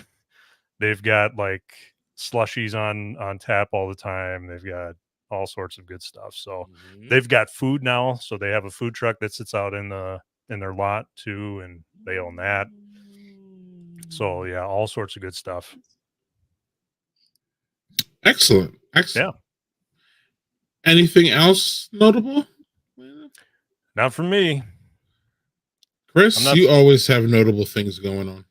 S2: they've got like slushies on tap all the time. They've got all sorts of good stuff. So
S1: Mhm.
S2: they've got food now. So they have a food truck that sits out in their lot too, and they own that. So yeah, all sorts of good stuff.
S1: Excellent.
S2: Yeah.
S1: Excellent. Anything else notable?
S2: Not for me.
S1: Chris,
S2: I'm not
S1: you always have notable things going on.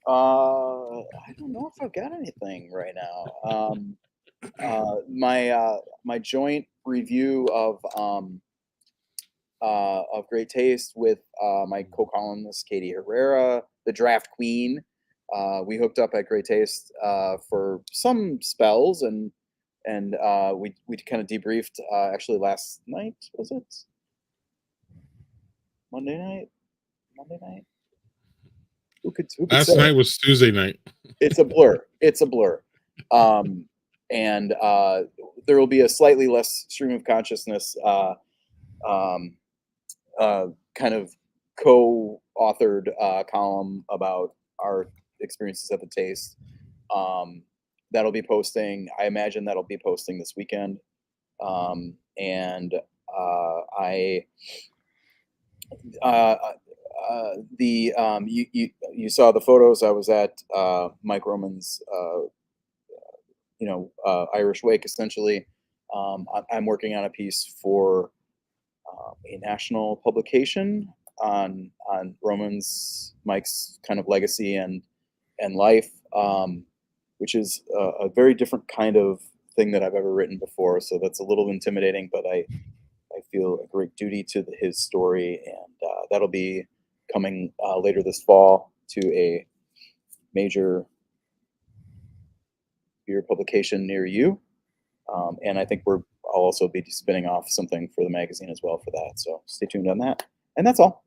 S3: I don't know if I've got anything right now. My joint review of Great Taste with my co-columnist Katie Herrera, the Draft Queen. We hooked up at Great Taste for some spells, and we kind of debriefed actually last night. Was it Monday night? Monday night? Who could
S1: Last
S3: say?
S1: night was Tuesday night.
S3: It's a blur. It's a blur. And there will be a slightly less stream of consciousness kind of co-authored column about our experiences at the Taste. That'll be posting. I imagine that'll be posting this weekend. And you saw the photos. I was at Mike Roman's Irish Wake essentially. I'm working on a piece for a national publication on Mike's kind of legacy and life, which is a very different kind of thing that I've ever written before. So that's a little intimidating, but I feel a great duty to his story, and that'll be coming later this fall to a major beer publication near you. And I think I'll also be spinning off something for the magazine as well for that. So stay tuned on that. And that's all.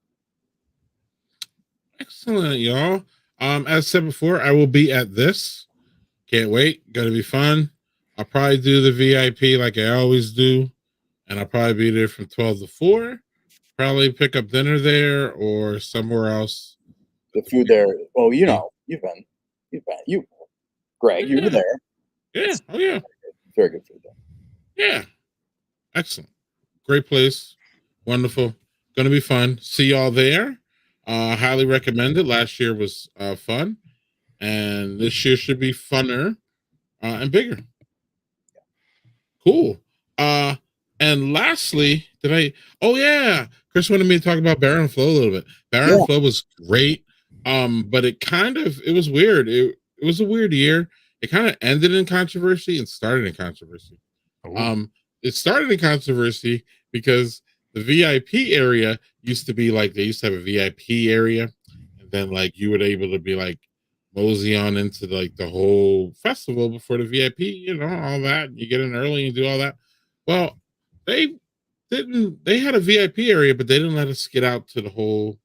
S1: Excellent, y'all. As said before, I will be at this. Can't wait. Gonna be fun. I'll probably do the VIP like I always do, and I'll probably be there from 12 to 4. Probably pick up dinner there or somewhere else.
S3: The food there. Well, you've been, Greg, you were there.
S1: Yeah. Oh yeah.
S3: Very good food there.
S1: Yeah. Excellent. Great place. Wonderful. Gonna be fun. See y'all there. Highly recommend it. Last year was fun, and this year should be funner and bigger. Cool. And lastly, oh yeah, Chris wanted me to talk about Baron Flow a little bit. Baron Flow was great. But it was weird. It was a weird year. It kind of ended in controversy and started in controversy.
S2: Ooh.
S1: It started in controversy because the VIP area used to be like, they used to have a VIP area, and then like you were able to be like mosey on into like the whole festival before the VIP, all that. You get in early and you do all that. Well, they had a VIP area, but they didn't let us get out to the whole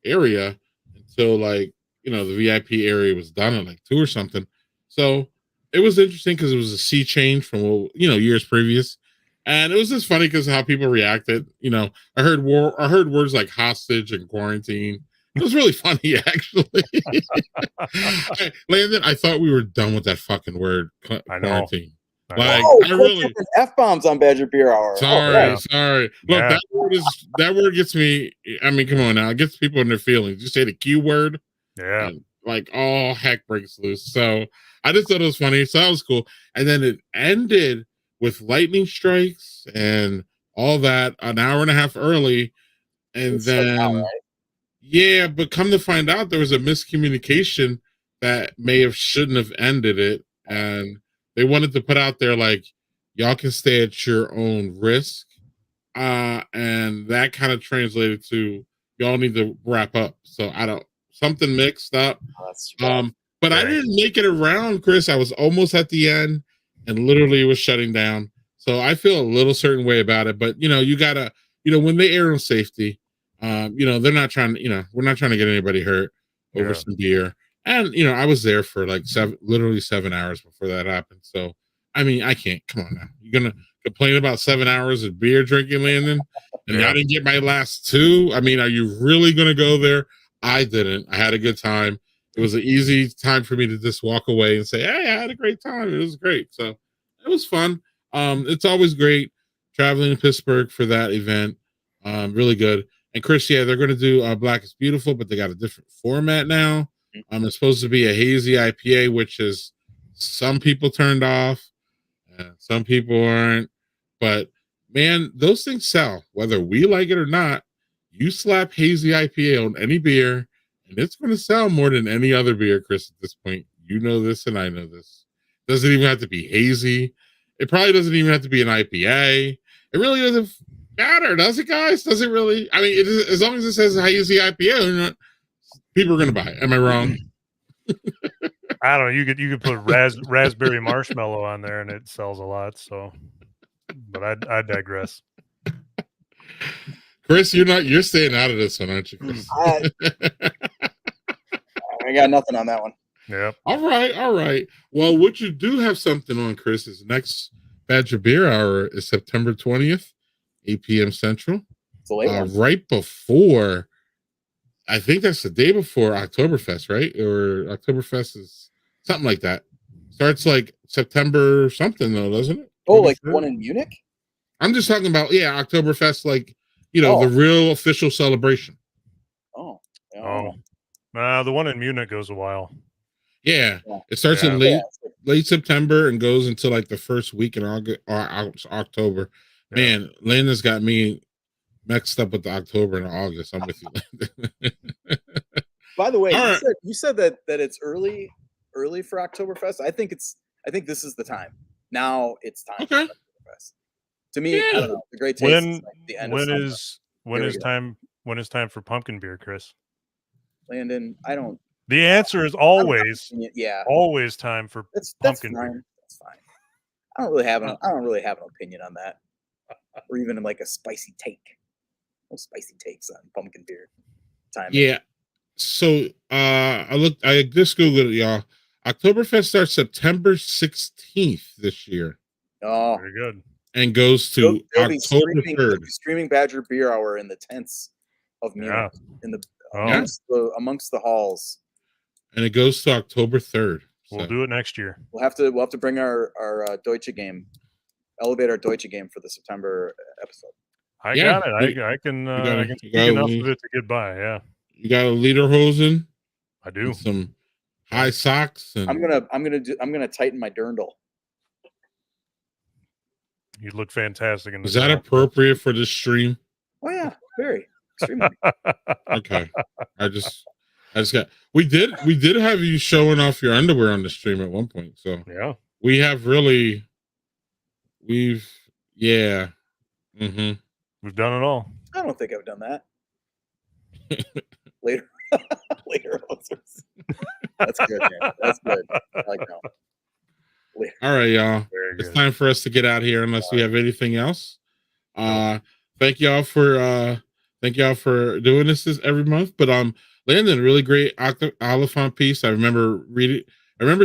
S1: area until like, the VIP area was done at like 2 or something. So it was interesting because it was a sea change from years previous. And it was just funny because how people reacted. I heard words like hostage and quarantine. It was really funny, actually. Landon, I thought we were done with that fucking word, quarantine. Like, I really
S3: F-bombs on Badger Beer Hour.
S1: Sorry. Look, that word gets me. I mean, come on now, it gets people in their feelings. You say the Q word, and like all heck breaks loose. So I just thought it was funny. So that was cool. And then it ended with lightning strikes and all that an hour and a half early, and then yeah, but come to find out, there was a miscommunication that shouldn't have ended it, and they wanted to put out there like, y'all can stay at your own risk, and that kind of translated to y'all need to wrap up. So something mixed up.
S3: That's right.
S1: But I didn't make it around, Chris. I was almost at the end and literally was shutting down. So I feel a little certain way about it. But you gotta, when they err on safety, they're not trying to, we're not trying to get anybody hurt over some beer. And I was there for like literally 7 hours before that happened. So I mean, I can't. Come on now. You're gonna complain about 7 hours of beer drinking, Landon, and I didn't get my last 2. I mean, are you really gonna go there? I didn't. I had a good time. It was an easy time for me to just walk away and say, "Hey, I had a great time. It was great." So it was fun. It's always great traveling to Pittsburgh for that event. Really good. And Chris, they're going to do Black is Beautiful, but they got a different format now. It's supposed to be a hazy IPA, which is some people turned off, and some people aren't. But man, those things sell, whether we like it or not. You slap hazy IPA on any beer, and it's going to sell more than any other beer, Chris, at this point. You know this, and I know this. Doesn't even have to be hazy. It probably doesn't even have to be an IPA. It really doesn't matter, does it, guys? Does it really? I mean, as long as it says hazy IPA, people are going to buy it. Am I wrong?
S2: I don't know. You could put raspberry marshmallow on there, and it sells a lot. So, but I digress.
S1: Chris, you're staying out of this one, aren't you, Chris?
S3: I got nothing on that one.
S2: Yep.
S1: All right. Well, what you do have something on, Chris, is next Badger Beer Hour is September 20th, 8 p.m. Central.
S3: It's a late one.
S1: Right before, I think that's the day before Oktoberfest, right? Or Oktoberfest is something like that. Starts like September something, though, doesn't it?
S3: Oh, like the one in Munich?
S1: I'm just talking about, Oktoberfest, like, the real official celebration.
S3: Oh.
S2: The one in Munich goes a while.
S1: Yeah. It starts in late September and goes until like the first week in October. Yeah. Man, Landon's got me mixed up with the October and August. I'm with you, Landon.
S3: By the way, you said that it's early for Oktoberfest. I think this is the time. Now it's time. Okay. For Oktoberfest. To me, I don't know. The great taste is like the end of summer.
S2: When is time for pumpkin beer, Chris?
S3: Landon, I don't.
S2: The answer is always always time for pumpkin beer.
S3: That's fine. I don't really have an opinion on that, or even like a spicy take. No spicy takes on pumpkin beer. Time.
S1: Yeah. So I just googled it, y'all. Oktoberfest starts September 16th this year.
S3: Oh,
S2: very good.
S1: And goes to October 3rd.
S3: Streaming Badger Beer Hour in the tents of Munich, in the amongst the halls.
S1: And it goes to October 3rd.
S2: We'll do it next year.
S3: We'll have to bring our Deutsche game, elevate our Deutsche game for the September episode.
S2: I got it. I can speak enough of it to get by. Yeah.
S1: You got a lederhosen.
S2: I do.
S1: Some high socks. And
S3: I'm gonna tighten my dirndl.
S2: You look fantastic in this.
S1: Is that appropriate for this stream?
S3: Oh yeah, very extremely.
S1: Okay. I just got. We did have you showing off your underwear on the stream at one point. So
S2: yeah,
S1: we have really. Mm-hmm.
S2: We've done it all.
S3: I don't think I've done that. Later. That's good, man. That's good. I like that.
S1: All right, y'all. It's time for us to get out here unless we have anything else. Thank y'all for doing this every month. But Landon, really great Oliphant piece. I remember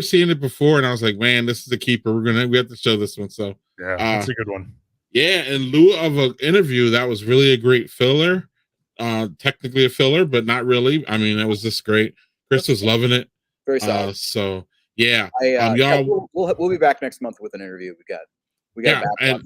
S1: seeing it before, and I was like, man, this is a keeper. We have to show this one. So
S2: yeah, that's a good one.
S1: Yeah, in lieu of an interview, that was really a great filler. Technically a filler, but not really. I mean, it was just great. Chris was loving it.
S3: Very solid.
S1: So yeah,
S3: y'all. We'll be back next month with an interview. We got
S1: and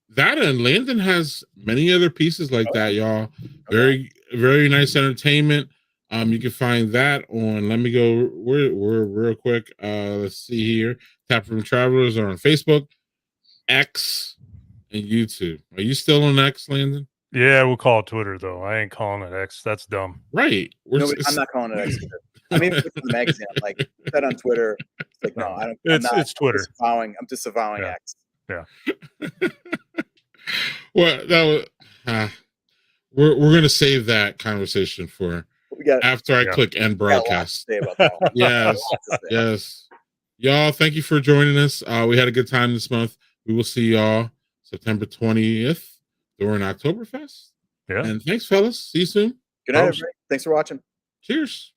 S1: that, and Landon has many other pieces like that, y'all. Very, very nice entertainment. You can find that on. Let me go. We're real quick. Let's see here. Taproom Travelers are on Facebook, X, and YouTube. Are you still on X, Landon?
S2: Yeah, we'll call it Twitter though. I ain't calling it X. That's dumb.
S1: Right.
S3: I'm not calling it X either. I mean, it's the magazine. I'm like, that on Twitter. It's like, no, I don't.
S2: It's Twitter.
S3: I'm disavowing X.
S2: Yeah.
S1: Well, that was. We're gonna save that conversation for
S3: We got
S1: after I
S2: Yeah.
S1: click end
S3: got a lot to
S1: broadcast.
S3: say about that one.
S1: Yes,
S3: A lot to say.
S1: yes. Y'all, thank you for joining us. We had a good time this month. We will see y'all September 20th during Oktoberfest.
S2: Yeah.
S1: And thanks, fellas. See you soon.
S3: Good night,
S2: Post.
S3: everybody. Thanks for watching.
S1: Cheers.